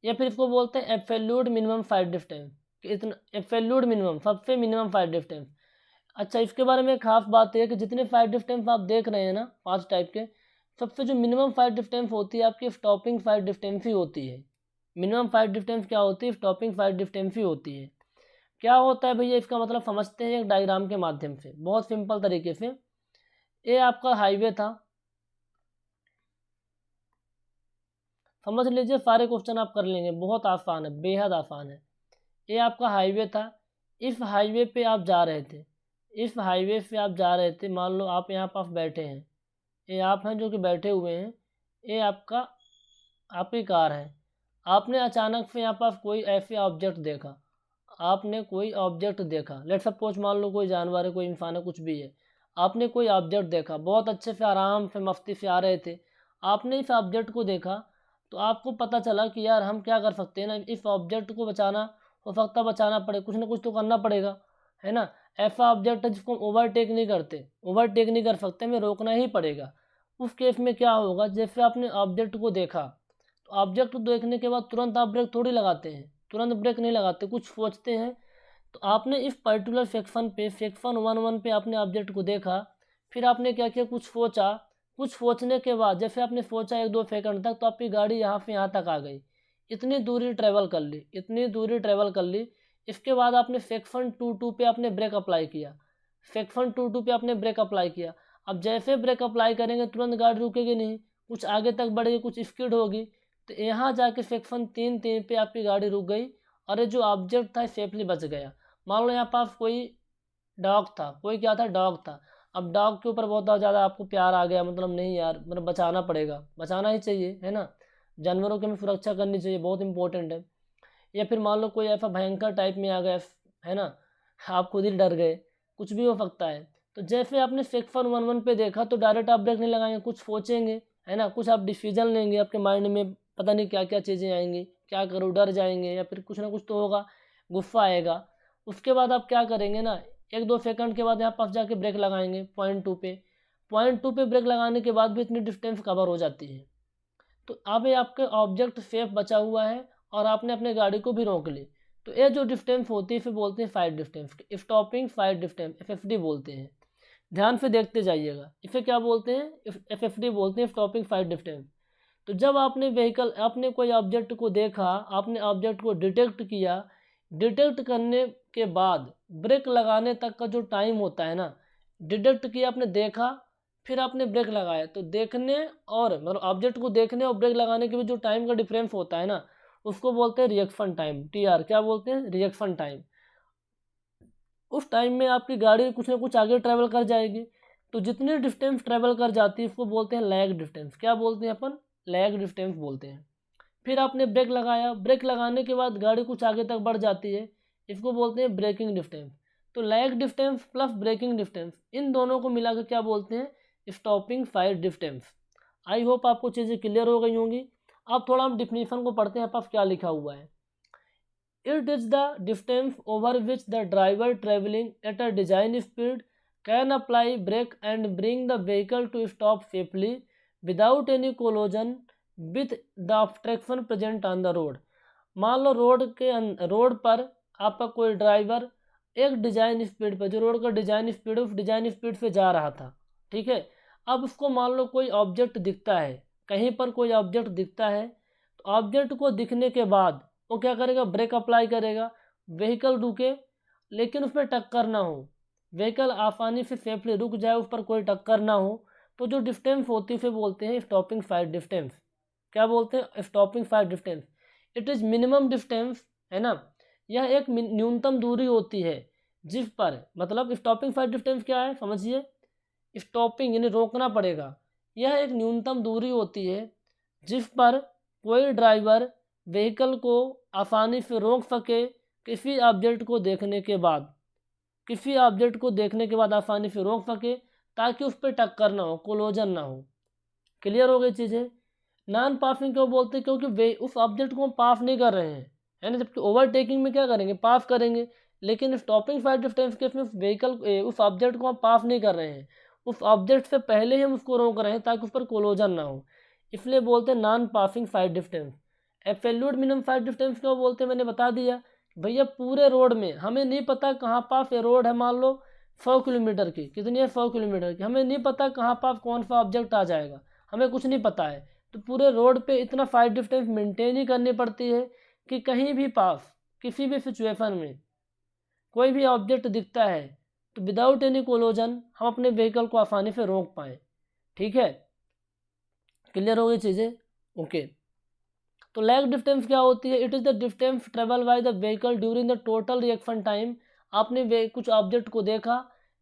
या फिर इसको बोलते हैं एब्सोल्यूट मिनिमम फाइव डिस्टेंस। इतना एब्सोल्यूट मिनिमम, सबसे मिनिमम फाइव डिस्टेंस। अच्छा, इसके बारे में खास बात है कि जितने फाइव डिस्टेंस आप देख रहे हैं ना 5 टाइप के, सबसे जो मिनिमम फाइव डिस्टेंस होती है आपकी स्टॉपिंग फाइव डिस्टेंस ही होती है। मिनिमम फाइव डिस्टेंस क्या होती है? स्टॉपिंग फाइव डिस्टेंस ही होती है। क्या होता है भैया, इसका मतलब समझते हैं एक डायग्राम के माध्यम से, बहुत सिंपल तरीके से। ये आपका हाईवे था, समझ लीजिए, सारे क्वेश्चन आप कर लेंगे, बहुत आसान है, बेहद आसान है। ये आपका हाईवे था, इस हाईवे पे आप जा रहे थे, इस हाईवे से आप जा रहे थे, मान लो आप यहाँ पास बैठे हैं, ये आप हैं जो कि बैठे हुए हैं, ये आपकी कार है। आपने अचानक से यहाँ पास कोई ऐसे ऑब्जेक्ट देखा, आपने कोई ऑब्जेक्ट देखा, लेट सपोज मान लो कोई जानवर है, कोई इंसान है, कुछ भी है, आपने कोई ऑब्जेक्ट देखा, बहुत अच्छे से आराम से मस्ती से आ रहे थे, आपने इस ऑब्जेक्ट को देखा, तो आपको पता चला कि यार हम क्या कर सकते हैं ना, इस ऑब्जेक्ट को बचाना हो सकता, बचाना पड़े, कुछ ना कुछ तो करना पड़ेगा, है ना। ऐसा ऑब्जेक्ट है जिसको हम ओवरटेक नहीं करते, ओवरटेक नहीं कर सकते, हमें रोकना ही पड़ेगा। उस केस में क्या होगा, जैसे आपने ऑब्जेक्ट को देखा, तो ऑब्जेक्ट को देखने के बाद तुरंत आप ब्रेक थोड़ी लगाते हैं, तुरंत ब्रेक नहीं लगाते, कुछ सोचते हैं। तो आपने इस पर्टिकुलर सेक्शन पे, सेक्शन 1 पे आपने ऑब्जेक्ट को देखा, फिर आपने क्या किया, कुछ सोचा, कुछ सोचने के बाद जैसे आपने सोचा 1-2 सेकंड तक, तो आपकी गाड़ी यहाँ से यहाँ तक आ गई, इतनी दूरी ट्रैवल कर ली, इतनी दूरी ट्रैवल कर ली। इसके बाद आपने सेक्शन 2 पे आपने ब्रेक अप्लाई किया, सेक्शन 2 पे आपने ब्रेक अप्लाई किया। अब जैसे ब्रेक अप्लाई करेंगे तुरंत गाड़ी रुकेगी नहीं, कुछ आगे तक बढ़ेगी, कुछ स्पीड होगी, तो यहाँ जाके सेक्शन 3 पे आपकी गाड़ी रुक गई और ये जो ऑब्जेक्ट था सेफली बच गया। मान लो यहाँ पास कोई डॉग था, कोई क्या था, डॉग था। अब डॉग के ऊपर बहुत ज़्यादा आपको प्यार आ गया, मतलब नहीं यार, मतलब बचाना पड़ेगा, बचाना ही चाहिए, है ना, जानवरों की हमें सुरक्षा करनी चाहिए, बहुत इंपॉर्टेंट है। या फिर मान लो कोई ऐसा भयंकर टाइप में आ गया, है ना, आप खुद ही डर गए, कुछ भी हो सकता है, तो जैसे आपने सेक्शन 1.1 पे देखा तो डायरेक्ट आप ब्रेक नहीं लगाएंगे, कुछ सोचेंगे, है ना, कुछ आप डिसीजन लेंगे, आपके माइंड में पता नहीं क्या क्या चीज़ें आएंगी, क्या करूँ, डर जाएंगे या फिर कुछ ना कुछ तो होगा, गुस्सा आएगा। उसके बाद आप क्या करेंगे ना, 1-2 सेकंड के बाद यहाँ पास जाके ब्रेक लगाएंगे पॉइंट 2 पे ब्रेक लगाने के बाद भी इतनी डिस्टेंस कवर हो जाती है। तो अब ये आपके ऑब्जेक्ट सेफ बचा हुआ है और आपने अपने गाड़ी को भी रोक ली। तो ये जो डिस्टेंस होती है इसे बोलते हैं fight distance, stopping sight distance, FFD बोलते हैं। ध्यान से देखते जाइएगा, इसे क्या बोलते हैं, FFD बोलते हैं, स्टॉपिंग फाइट डिस्टेंस। तो जब आपने कोई ऑब्जेक्ट को देखा, आपने ऑब्जेक्ट को डिटेक्ट किया, डिटेक्ट करने के बाद ब्रेक लगाने तक का जो टाइम होता है ना, डिटेक्ट किया, आपने देखा, फिर आपने ब्रेक लगाया, तो देखने और मतलब ऑब्जेक्ट को देखने और ब्रेक लगाने के बीच जो टाइम का डिफरेंस होता है ना, उसको बोलते हैं रिएक्शन टाइम, TR। क्या बोलते हैं, रिएक्शन टाइम। उस टाइम में आपकी गाड़ी कुछ ना कुछ आगे ट्रैवल कर जाएगी। तो जितनी डिस्टेंस ट्रैवल कर जाती है उसको बोलते हैं लैग डिस्टेंस। क्या बोलते हैं अपन, लैग डिस्टेंस बोलते हैं। फिर आपने ब्रेक लगाया, ब्रेक लगाने के बाद गाड़ी कुछ आगे तक बढ़ जाती है, इसको बोलते हैं ब्रेकिंग डिस्टेंस। तो lag distance plus braking distance, इन दोनों को मिलाकर क्या बोलते हैं, stopping sight distance. I hope आपको चीज़ें क्लियर हो गई होंगी। अब थोड़ा हम डिफिनीशन को पढ़ते हैं, पास क्या लिखा हुआ है। It is the distance over which the driver traveling at a design speed can apply brake and bring the vehicle to stop safely without any collision with the obstruction present on the road। मान लो road पर आपका कोई driver एक design speed पर, जो road का design speed है उस डिजाइन स्पीड से जा रहा था, ठीक है। अब उसको मान लो कोई ऑब्जेक्ट दिखता है, कहीं पर कोई ऑब्जेक्ट दिखता है, तो ऑब्जेक्ट को दिखने के बाद वो क्या करेगा, ब्रेक अप्लाई करेगा, व्हीकल रुके लेकिन उस पर टक्कर ना हो, व्हीकल आसानी से सेफली रुक जाए, उस पर कोई टक्कर ना हो। तो जो डिस्टेंस होती है उसे बोलते हैं स्टॉपिंग फाइट डिस्टेंस। क्या बोलते हैं, stopping sight distance. It is minimum distance, है ना, यह एक न्यूनतम दूरी होती है जिस पर, मतलब स्टॉपिंग फाइट डिस्टेंस क्या है समझिए, स्टॉपिंग यानी रोकना पड़ेगा, यह एक न्यूनतम दूरी होती है जिस पर कोई ड्राइवर व्हीकल को आसानी से रोक सके किसी ऑब्जेक्ट को देखने के बाद, किसी ऑब्जेक्ट को देखने के बाद आसानी से रोक सके ताकि उस पर टक्कर ना हो, कोलोजन ना हो। क्लियर हो गई चीज़ें। नॉन पासिंग क्यों बोलते हैं, क्योंकि वे उस ऑब्जेक्ट को हम पास नहीं कर रहे हैं, है ना, जबकि ओवरटेकिंग में क्या करेंगे, पास करेंगे। लेकिन स्टॉपिंग फाइट डिस्टेंस केस में उस ऑब्जेक्ट को हम पास नहीं कर रहे हैं, उस ऑब्जेक्ट से पहले ही हम उसको रोक रहे हैं ताकि उस पर कोलोजन ना हो, इसलिए बोलते हैं non passing fight distance. Absolute minimum fight distance क्यों बोलते हैं, मैंने बता दिया। भैया पूरे रोड में हमें नहीं पता कहाँ पास ये रोड है, मान लो 100 किलोमीटर की, कितनी है 100 किलोमीटर की, हमें नहीं पता कहाँ पास कौन सा ऑब्जेक्ट आ जाएगा, हमें कुछ नहीं पता है। तो पूरे रोड पे इतना फाइट डिस्टेंस मेंटेन ही करनी पड़ती है कि कहीं भी पास किसी भी सिचुएशन में कोई भी ऑब्जेक्ट दिखता है तो विदाउट एनी कोलोजन हम अपने व्हीकल को आसानी से रोक पाएँ। ठीक है, क्लियर हो गई चीज़ें, ओके। तो लैग डिस्टेंस क्या होती है, it is the distance travel by the vehicle during the total reaction time. आपने कुछ ऑब्जेक्ट को देखा,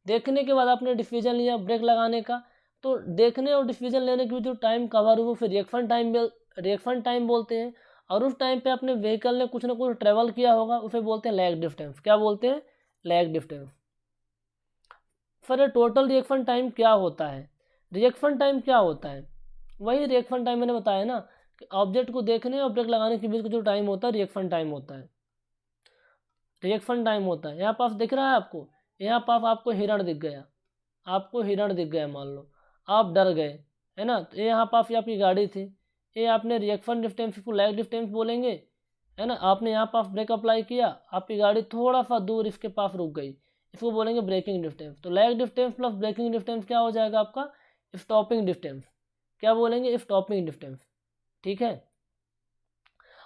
देखने के बाद आपने डिसीजन लिया ब्रेक लगाने का, तो देखने और डिसीजन लेने के बीच जो टाइम कवर हुआ फिर रिएक्शन टाइम बोलते हैं। और उस टाइम पे अपने व्हीकल ने कुछ ना कुछ ट्रेवल किया होगा, उसे बोलते हैं लैग डिस्टेंस। क्या बोलते हैं, लैग डिस्टेंस। फिर टोटल रिएक्शन टाइम क्या होता है, रिएक्शन टाइम क्या होता है, वही रिएक्शन टाइम मैंने बताया ना, ऑब्जेक्ट को देखने और ब्रेक लगाने के बीच का जो टाइम होता है रिएक्शन टाइम होता है, रिएक्शन टाइम होता है। यहाँ पास दिख रहा है आपको, यहाँ पास आपको हिरण दिख गया, आपको हिरण दिख गया, मान लो आप डर गए, है ना, तो यहाँ पास आपकी गाड़ी थी, ये आपने रिएक्शन डिस्टेंस को लैग डिस्टेंस बोलेंगे, है ना। आपने यहाँ पास ब्रेक अप्लाई किया, आपकी गाड़ी थोड़ा सा दूर इसके पास रुक गई, इसको बोलेंगे ब्रेकिंग डिस्टेंस। तो lag distance plus braking distance क्या हो जाएगा आपका, स्टॉपिंग डिस्टेंस। क्या बोलेंगे, स्टॉपिंग डिस्टेंस। ठीक है,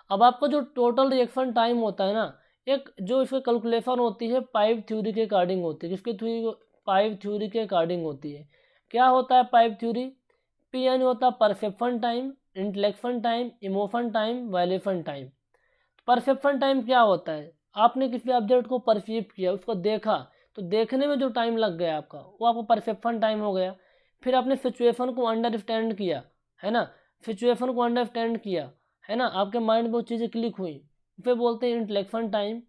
अब आपका जो टोटल रिएक्शन टाइम होता है ना, एक जो इसकी कैलकुलेशन होती है पाइप थ्योरी के अकॉर्डिंग होती है, किसके थ्योरी, पाइप थ्योरी के अकॉर्डिंग होती है। क्या होता है पाइप थ्योरी, पी यानी होता है perception time, intellection time, emotion time, volition time. Perception time क्या होता है, आपने किसी ऑब्जेक्ट को परसीव किया, उसको देखा, तो देखने में जो टाइम लग गया आपका वो आपका परसेप्शन टाइम हो गया। फिर आपने सिचुएशन को अंडरस्टैंड किया, है ना, सिचुएशन को अंडरस्टैंड किया, है ना, आपके माइंड में वो चीज़ें क्लिक हुई, फिर बोलते हैं इंटेलेक्शन टाइम।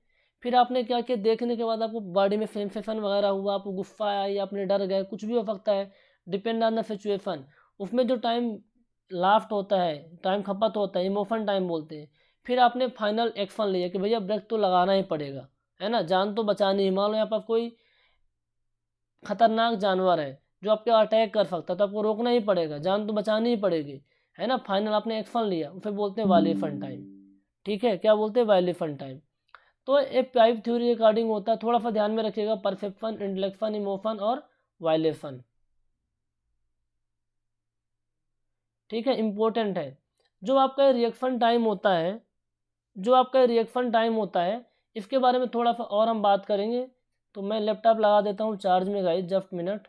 फिर आपने क्या किया, देखने के बाद आपको बॉडी में सेंसेशन वगैरह हुआ, आपको गुस्सा आया या आपने डर गए, कुछ भी हो सकता है, डिपेंड ऑन द सिचुएशन। उसमें जो टाइम लास्ट होता है, टाइम खपत होता है, इमोशन टाइम बोलते हैं। फिर आपने फाइनल एक्शन लिया कि भैया ब्रेक तो लगाना ही पड़ेगा, है ना, जान तो बचानी ही। मान लो यहाँ पर कोई खतरनाक जानवर है जो आपके अटैक कर सकता है, तो आपको रोकना ही पड़ेगा, जान तो बचानी ही पड़ेगी, है ना। फाइनल आपने एक्शन लिया, उसे बोलते हैं वाइलेशन टाइम। ठीक है, क्या बोलते हैं, वाइलेशन टाइम। तो एक पाइप थ्योरी रिगार्डिंग होता है, थोड़ा सा ध्यान में रखिएगा, परसेप्शन, इंटेलेक्शन, इमोशन और वाइलेशन। ठीक है, इम्पोर्टेंट है। जो आपका रिएक्शन टाइम होता है, जो आपका रिएक्शन टाइम होता है, इसके बारे में थोड़ा सा और हम बात करेंगे। तो मैं लैपटॉप लगा देता हूँ चार्ज में गाइस, जस्ट मिनट।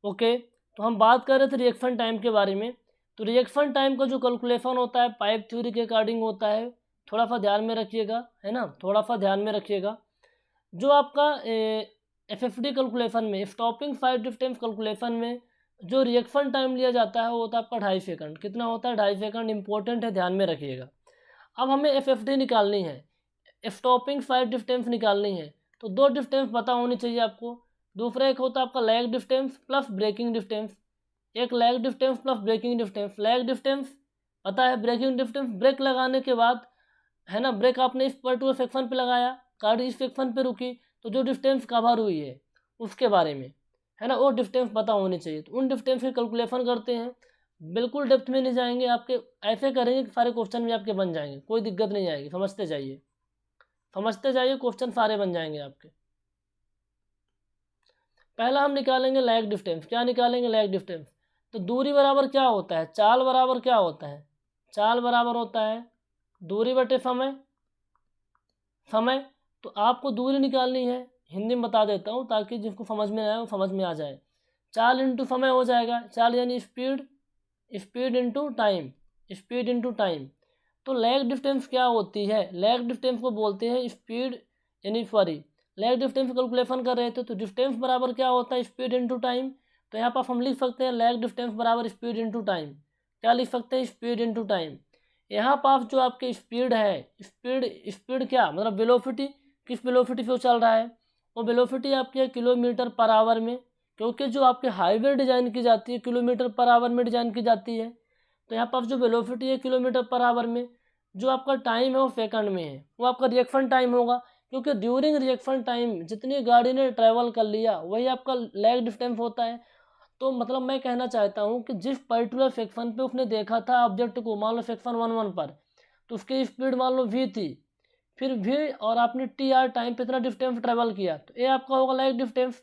ओके, तो हम बात कर रहे थे रिएक्शन टाइम के बारे में। तो रिएक्शन टाइम का जो कैलकुलेशन होता है पाइप थ्योरी के अकॉर्डिंग होता है, थोड़ा सा ध्यान में रखिएगा, है ना, थोड़ा सा ध्यान में रखिएगा। जो आपका एफएफडी कैलकुलेशन में, स्टॉपिंग फाइव डिस्टेंस कैलकुलेशन में जो रिएक्शन टाइम लिया जाता है वो होता है आपका 2.5 सेकंड। कितना होता है, 2.5 सेकंड, इंपॉर्टेंट है, ध्यान में रखिएगा। अब हमें एफएफडी निकालनी है, स्टॉपिंग फाइव डिस्टेंस निकालनी है, तो दो डिस्टेंस पता होनी चाहिए आपको। दूसरा एक होता है आपका lag distance plus braking distance. एक lag distance plus braking distance. Lag distance पता है, ब्रेकिंग डिस्टेंस ब्रेक लगाने के बाद, है ना, ब्रेक आपने इस पर्टिकुलर सेक्शन पे लगाया, गाड़ी इस सेक्शन पे रुकी, तो जो डिस्टेंस कवर हुई है उसके बारे में, है ना, वो डिस्टेंस पता होनी चाहिए। तो उन डिस्टेंस की कैलकुलेशन करते हैं, बिल्कुल डेप्थ में नहीं जाएंगे, आपके ऐसे करेंगे कि सारे क्वेश्चन भी आपके बन जाएंगे, कोई दिक्कत नहीं आएगी, समझते जाइए, समझते जाइए, क्वेश्चन सारे बन जाएंगे आपके। पहला हम निकालेंगे लैग डिस्टेंस। क्या निकालेंगे, लैग डिस्टेंस। तो दूरी बराबर क्या होता है, चाल बराबर क्या होता है, चाल बराबर होता है दूरी बटे समय। समय, तो आपको दूरी निकालनी है, हिंदी में बता देता हूँ ताकि जिसको समझ में आए वो समझ में आ जाए। चाल इंटू समय हो जाएगा, चाल यानी speed, speed into time, speed into time. तो लैग डिस्टेंस क्या होती है, लैग डिस्टेंस को बोलते हैं स्पीड, यानी सॉरी, लैग डिस्टेंस कैलकुलेशन कर रहे थे तो डिस्टेंस बराबर क्या होता है, स्पीड इंटू टाइम। तो यहाँ पर हम लिख सकते हैं लैग डिस्टेंस बराबर स्पीड इंटू टाइम। क्या लिख सकते हैं, स्पीड इंटू टाइम। यहाँ पर जो आपकी स्पीड है, स्पीड, स्पीड क्या मतलब वेलोसिटी, किस वेलोसिटी पे वो चल रहा है, वो वेलोसिटी आपकी है किलोमीटर पर आवर में, क्योंकि जो आपके हाईवे डिज़ाइन की जाती है किलोमीटर पर आवर में डिज़ाइन की जाती है। तो यहाँ पर जो वेलोसिटी है किलोमीटर पर आवर में, जो आपका टाइम है वो सेकंड में है, वो आपका रिएक्शन टाइम होगा, क्योंकि ड्यूरिंग रिएक्शन टाइम जितनी गाड़ी ने ट्रैवल कर लिया वही आपका लैग डिस्टेंस होता है। तो मतलब मैं कहना चाहता हूँ कि जिस पर्टिकुलर सेक्शन पे उसने देखा था ऑब्जेक्ट को, मान लो सेक्शन 1 पर, तो उसकी स्पीड मान लो v थी, फिर v और आपने टी आर टाइम पे इतना डिस्टेंस ट्रैवल किया, तो ये आपका होगा लैग डिस्टेंस।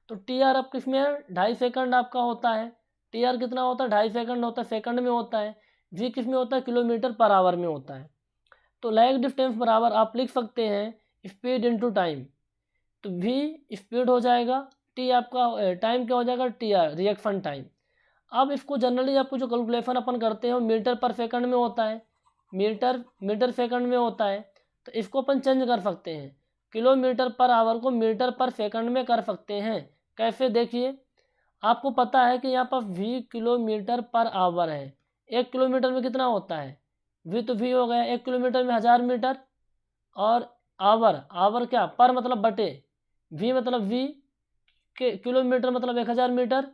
तो टी आर अब किस में है, 2.5 सेकंड आपका होता है। टी आर कितना होता है, 2.5 सेकंड होता है, सेकंड में होता है। v किस में होता है, किलोमीटर पर आवर में होता है। तो लैग डिस्टेंस बराबर आप लिख सकते हैं स्पीड इंटू टाइम। तो v स्पीड हो जाएगा, टी आपका टाइम क्या हो जाएगा, टी आर रिएक्शन टाइम। अब इसको जनरली आपको जो कैलकुलेशन अपन करते हैं वो मीटर पर सेकंड में होता है, मीटर सेकंड में होता है। तो इसको अपन चेंज कर सकते हैं, किलोमीटर पर आवर को मीटर पर सेकंड में कर सकते हैं। कैसे, देखिए, आपको पता है कि यहाँ पर v किलोमीटर पर आवर है, 1 किलोमीटर में कितना होता है v, तो v हो गया 1 किलोमीटर में 1000 मीटर, और आवर, आवर क्या, पर मतलब बटे, v मतलब v के किलोमीटर मतलब 1000 मीटर,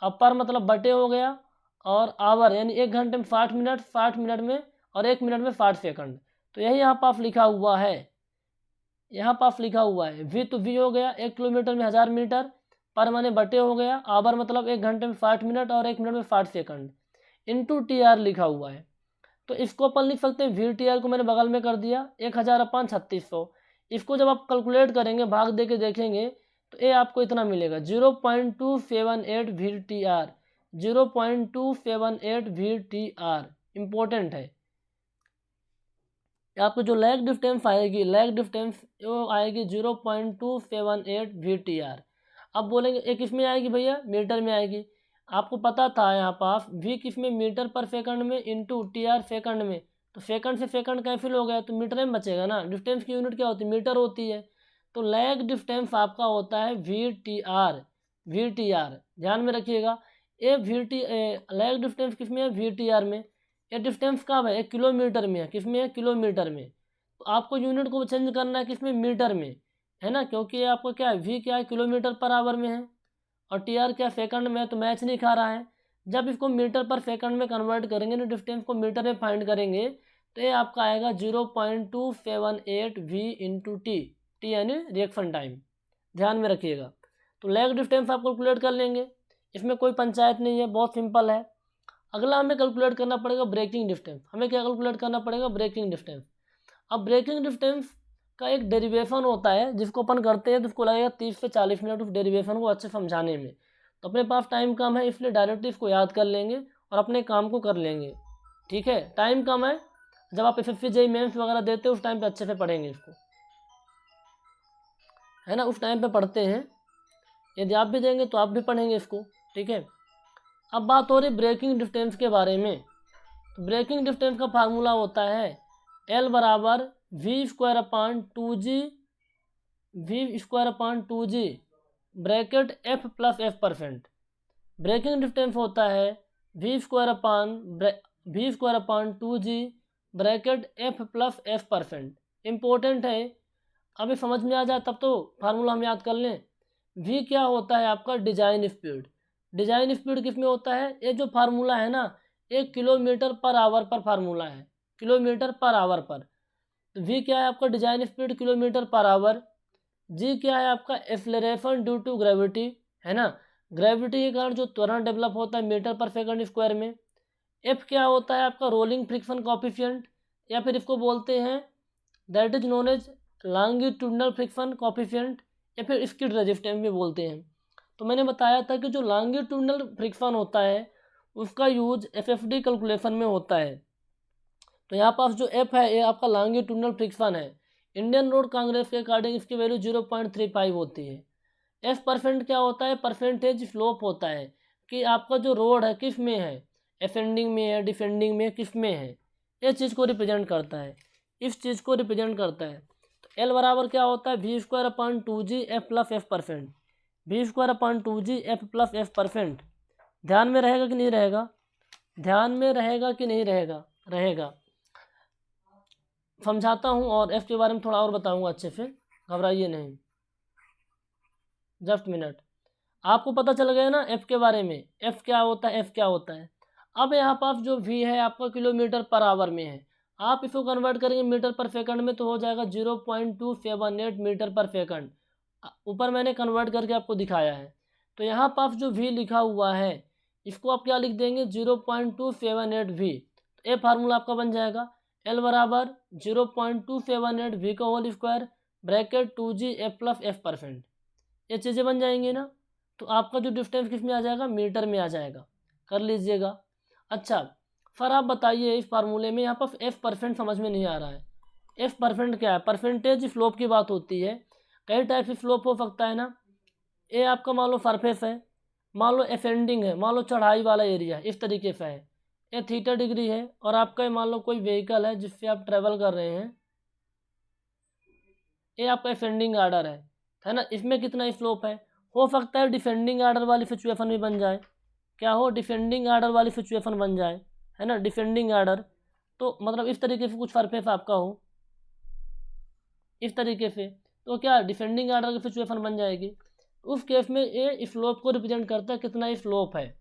अब पर मतलब बटे हो गया, और आवर यानी 1 घंटे में 60 मिनट, 60 मिनट में, और 1 मिनट में 60 सेकंड। तो यही यहाँ पास लिखा हुआ है, यहाँ पास लिखा हुआ है v, तो v हो गया 1 किलोमीटर में 1000 मीटर, पर माने बटे हो गया, आवर मतलब 1 घंटे में 60 मिनट और 1 मिनट में 60 सेकंड, इंटू टी आर लिखा हुआ है। तो इसको अपन लिख सकते हैं वी टी आर को मैंने बगल में कर दिया 1000/3600। इसको जब आप कैलकुलेट करेंगे, भाग दे के देखेंगे, तो ये आपको इतना मिलेगा 0.278 we T R, 0.278 we T R. Important है, आपको जो लैग डिस्टेंस आएगी, लैग डिस्टेंस वो आएगी 0.278 वी टी आर। अब बोलेंगे एक किस में आएगी भैया, मीटर में आएगी। आपको पता था यहाँ पास v किस में, मीटर पर सेकंड में, इंटू टी आर सेकंड में। तो सेकंड से सेकंड कैंसिल हो गया तो मीटर में बचेगा ना, डिस्टेंस की यूनिट क्या होती है, मीटर होती है। तो लैग डिस्टेंस आपका होता है we T R, we T R ध्यान में रखिएगा। ये वी टी लैग डिस्टेंस किस में है, वी टी आर में। ये डिस्टेंस कब है, 1 किलोमीटर में है, किस में है, किलोमीटर में। तो आपको यूनिट को चेंज करना है किस में, मीटर में, है ना, क्योंकि ये आपको क्या है, वी क्या है, किलोमीटर पर आवर में है, और टी आर क्या सेकंड में है, तो मैच नहीं खा रहा है। जब इसको मीटर पर सेकंड में कन्वर्ट करेंगे ना, डिस्टेंस को मीटर में फाइंड करेंगे, तो ये आपका आएगा 0.278 वी इंटू टी, टी यानी रिएक्शन टाइम, ध्यान में रखिएगा। तो लैग डिस्टेंस आप कैलकुलेट कर लेंगे, इसमें कोई पंचायत नहीं है, बहुत सिंपल है। अगला हमें कैलकुलेट करना पड़ेगा ब्रेकिंग डिस्टेंस। हमें क्या कैलकुलेट करना पड़ेगा, ब्रेकिंग डिस्टेंस। अब ब्रेकिंग डिस्टेंस का एक डेरिवेशन होता है जिसको अपन करते हैं तो उसको लगेगा 30 से 40 मिनट उस डेरिवेशन को अच्छे समझाने में। तो अपने पास टाइम कम है, इसलिए डायरेक्टली इसको याद कर लेंगे और अपने काम को कर लेंगे, ठीक है। टाइम कम है, जब आप एसएससी जेईई मेंस वगैरह देते हो उस टाइम पे अच्छे से पढ़ेंगे इसको, है ना, उस टाइम पे पढ़ते हैं। यदि आप भी देंगे तो आप भी पढ़ेंगे इसको, ठीक है। अब बात हो रही ब्रेकिंग डिस्टेंस के बारे में। तो ब्रेकिंग डिस्टेंस का फार्मूला होता है L बराबर v² upon 2g bracket f plus f%। Braking distance होता है v² upon 2g bracket f plus f%। Important है, अभी समझ में आ जाए तब तो फार्मूला हम याद कर लें। v क्या होता है आपका, डिजाइन स्पीड। डिजाइन स्पीड किस में होता है, ये जो फार्मूला है ना, 1 किलोमीटर पर आवर पर फार्मूला है, किलोमीटर पर आवर पर। तो v क्या है आपका, design speed kilometre per our. g क्या है आपका, एक्सेलरेशन ड्यू टू ग्रेविटी, है ना, ग्रेविटी के कारण जो त्वरण डेवलप होता है मीटर पर सेकंड स्क्वायर में। f क्या होता है आपका, रोलिंग फ्रिक्शन कॉफिशिएंट, या फिर इसको बोलते हैं that is known as longitudinal friction coefficient, या फिर स्किड रेजिस्टेंस भी बोलते हैं। तो मैंने बताया था कि जो लॉन्गिट्यूडनल फ्रिक्शन होता है उसका यूज एफएफडी कैलकुलेशन में होता है। तो यहाँ पास जो एफ है ये आपका लॉन्गिट्यूडनल फ्रिक्शन है। इंडियन रोड कांग्रेस के अकॉर्डिंग इसकी वैल्यू 0.35 होती है। f% क्या होता है, परसेंटेज स्लोप होता है कि आपका जो रोड है किस में है, असेंडिंग में है, डिसेंडिंग में, किस में है, ये चीज़ को रिप्रेजेंट करता है, इस चीज़ को रिप्रेजेंट करता है। तो L बराबर क्या होता है, v² upon 2g f plus f%, v² upon 2g f plus f%। ध्यान में रहेगा कि नहीं रहेगा, ध्यान में रहेगा कि नहीं रहेगा, रहेगा। समझाता हूँ और f के बारे में थोड़ा और बताऊँगा अच्छे से, घबराइए नहीं, जस्ट मिनट। आपको पता चल गया ना f के बारे में, f क्या होता है, f क्या होता है। अब यहाँ पास जो v है आपका किलोमीटर पर आवर में है, आप इसको कन्वर्ट करेंगे मीटर पर सेकंड में तो हो जाएगा 0.278 मीटर पर सेकंड। ऊपर मैंने कन्वर्ट करके आपको दिखाया है। तो यहाँ पास जो v लिखा हुआ है इसको आप क्या लिख देंगे, 0.278 v। तो ये फार्मूला आपका बन जाएगा L बराबर 0.278 v का whole square bracket 2g f plus f%। ये चीज़ें बन जाएंगी ना, तो आपका जो डिस्टेंस किस में आ जाएगा, मीटर में आ जाएगा, कर लीजिएगा। अच्छा सर आप बताइए इस फार्मूले में यहाँ पर f% समझ में नहीं आ रहा है। f% क्या है, परसेंटेज स्लोप की बात होती है। कई टाइप से स्लोप हो सकता है ना, ये आपका मान लो सरफेस है, मान लो असेंडिंग है, मान लो चढ़ाई वाला एरिया इस तरीके से है, ये थीटा डिग्री है, और आपका मान लो कोई व्हीकल है जिससे आप ट्रेवल कर रहे हैं, ये आपका असेंडिंग आर्डर है ना, इसमें कितना स्लोप है। हो सकता है डिफेंडिंग आर्डर वाली सिचुएशन भी बन जाए, क्या हो, डिफेंडिंग आर्डर वाली सिचुएशन बन जाए, है ना, डिफेंडिंग आर्डर। तो मतलब इस तरीके से कुछ सरफेस आपका हो इस तरीके से, तो क्या डिफेंडिंग आर्डर की सिचुएशन बन जाएगी। उस केस में ये स्लोप को रिप्रेजेंट करता है, कितना स्लोप है।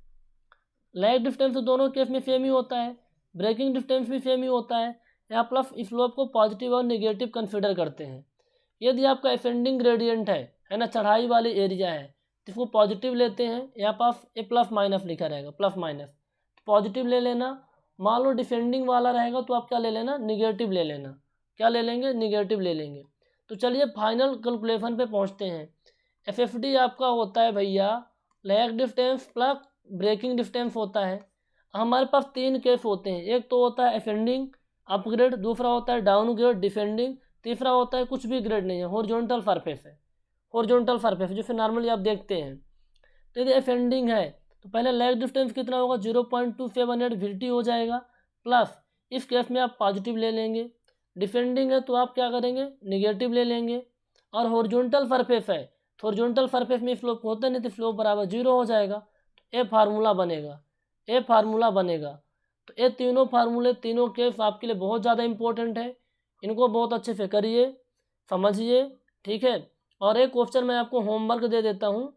लैग डिस्टेंस तो दोनों केस में सेम ही होता है, ब्रेकिंग डिस्टेंस भी सेम ही होता है। यहाँ प्लस स्लोप को पॉजिटिव और नेगेटिव कंसिडर करते हैं। यदि आपका असेंडिंग ग्रेडियंट है ना, चढ़ाई वाली एरिया है, तो इसको पॉजिटिव लेते हैं, यहाँ पास ए प्लस माइनस लिखा रहेगा, प्लस माइनस, पॉजिटिव ले लेना। मान लो डिफेंडिंग वाला रहेगा तो आप क्या ले लेना, निगेटिव ले लेना, क्या ले लेंगे, निगेटिव ले लेंगे। तो चलिए फाइनल कैलकुलेशन पे पहुँचते हैं। एफएफडी आपका होता है भैया lag distance plus braking distance होता है। हमारे पास 3 केस होते हैं, एक तो होता है असेंडिंग अपग्रेड, दूसरा होता है डाउनग्रेड डिफेंडिंग, तीसरा होता है कुछ भी ग्रेड नहीं है, हॉरिजॉन्टल सरफेस है, हॉरिजॉन्टल सरफेस जैसे नॉर्मली आप देखते हैं। तो यदि असेंडिंग है तो पहले लैग डिस्टेंस कितना होगा, 0.278 VT हो जाएगा, प्लस इस केस में आप पॉजिटिव ले लेंगे। डिफेंडिंग है तो आप क्या करेंगे, निगेटिव ले लेंगे। और हॉरिजॉन्टल सरफेस है तो हॉरिजॉन्टल सरफेस में स्लोप होता नहीं तो स्लोप बराबर 0 हो जाएगा। ए फार्मूला बनेगा, ए फार्मूला बनेगा। तो ये तीनों फार्मूले, तीनों केस आपके लिए बहुत ज़्यादा इंपॉर्टेंट है, इनको बहुत अच्छे से करिए, समझिए, ठीक है। और एक क्वेश्चन मैं आपको होमवर्क दे देता हूँ,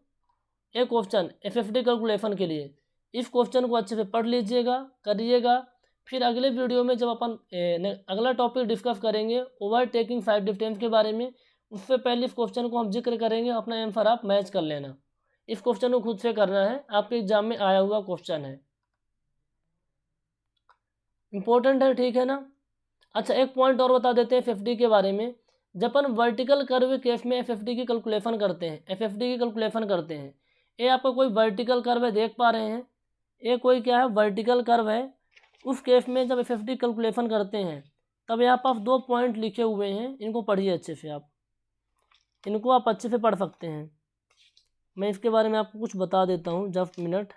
एक क्वेश्चन एफएफडी कैलकुलेशन के लिए, इस क्वेश्चन को अच्छे से पढ़ लीजिएगा, करिएगा। फिर अगले वीडियो में जब अपन अगला टॉपिक डिस्कस करेंगे ओवरटेकिंग 5 डिफरेंस के बारे में, उससे पहले इस क्वेश्चन को हम जिक्र करेंगे, अपना आंसर आप मैच कर लेना। इस क्वेश्चन को खुद से करना है, आपके एग्जाम में आया हुआ क्वेश्चन है, इंपॉर्टेंट है, ठीक है ना। अच्छा, एक पॉइंट और बता देते हैं एफएफडी के बारे में। जब अपन वर्टिकल कर्व केस में एफएफडी की कैलकुलेशन करते हैं, एफएफडी की कैलकुलेशन करते हैं, ये आपका कोई वर्टिकल कर्व है, देख पा रहे हैं, ये कोई क्या है, वर्टिकल कर्व है। उस केस में जब एफएफडी कैलकुलेशन करते हैं तब यहाँ पर 2 पॉइंट लिखे हुए हैं, इनको पढ़िए अच्छे से, आप इनको आप अच्छे से पढ़ सकते हैं। मैं इसके बारे में आपको कुछ बता देता हूँ, जस्ट मिनट।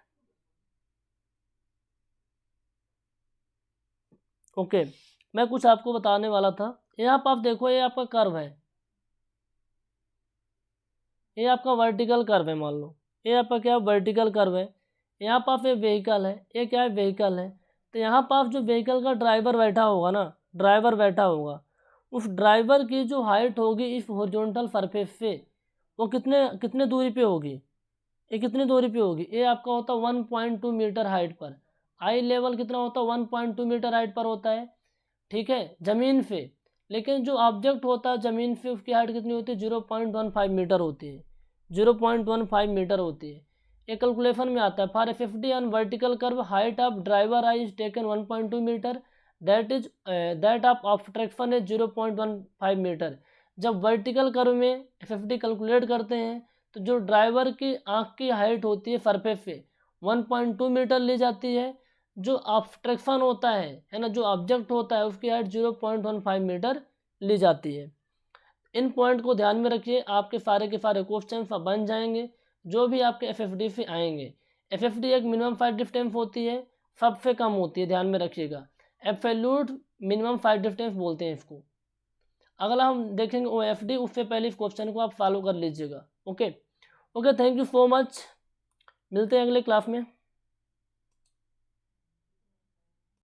ओके, मैं कुछ आपको बताने वाला था। यहाँ पर आप देखो, ये आपका कर्व है, ये आपका वर्टिकल कर्व है, मान लो ये आपका क्या वर्टिकल कर्व है। यहाँ पर ये व्हीकल है, ये क्या है, व्हीकल है। तो यहाँ पर जो व्हीकल का ड्राइवर बैठा होगा ना, ड्राइवर बैठा होगा, उस ड्राइवर की जो हाइट होगी इस हॉरिजॉन्टल सरफेस से, वो कितने कितने दूरी पे होगी, ये कितनी दूरी पे होगी, ये आपका होता है 1.2 मीटर हाइट पर। आई लेवल कितना होता है, 1.2 मीटर हाइट पर होता है, ठीक है, ज़मीन पे। लेकिन जो ऑब्जेक्ट होता है ज़मीन पे, उसकी हाइट कितनी होती है, 0.15 मीटर होती है, 0.15 मीटर होती है। ये कैलकुलेशन में आता है, for FFD on vertical curve height of driver eye is taken 1.2 metre, that of obstruction is 0.15 metre. जब वर्टिकल कर्व में एफएफडी कैलकुलेट करते हैं तो जो ड्राइवर की आँख की हाइट होती है सरफेस पे 1.2 मीटर ली जाती है, जो ऑब्स्ट्रक्शन होता है ना, जो ऑब्जेक्ट होता है उसकी हाइट 0.15 मीटर ली जाती है। इन पॉइंट को ध्यान में रखिए, आपके सारे के सारे क्वेश्चन बन जाएंगे जो भी आपके एफएफडी से आएंगे। एफएफडी एक मिनिमम 5 डिफरेंस होती है, सबसे कम होती है, ध्यान में रखिएगा। एब्सोल्यूट मिनिमम 5 डिफरेंस बोलते हैं इसको। अगला हम देखेंगे ओएफडी, उससे पहले इस क्वेश्चन को आप फॉलो कर लीजिएगा। Okay okay, thank you so much, मिलते हैं अगले क्लास में।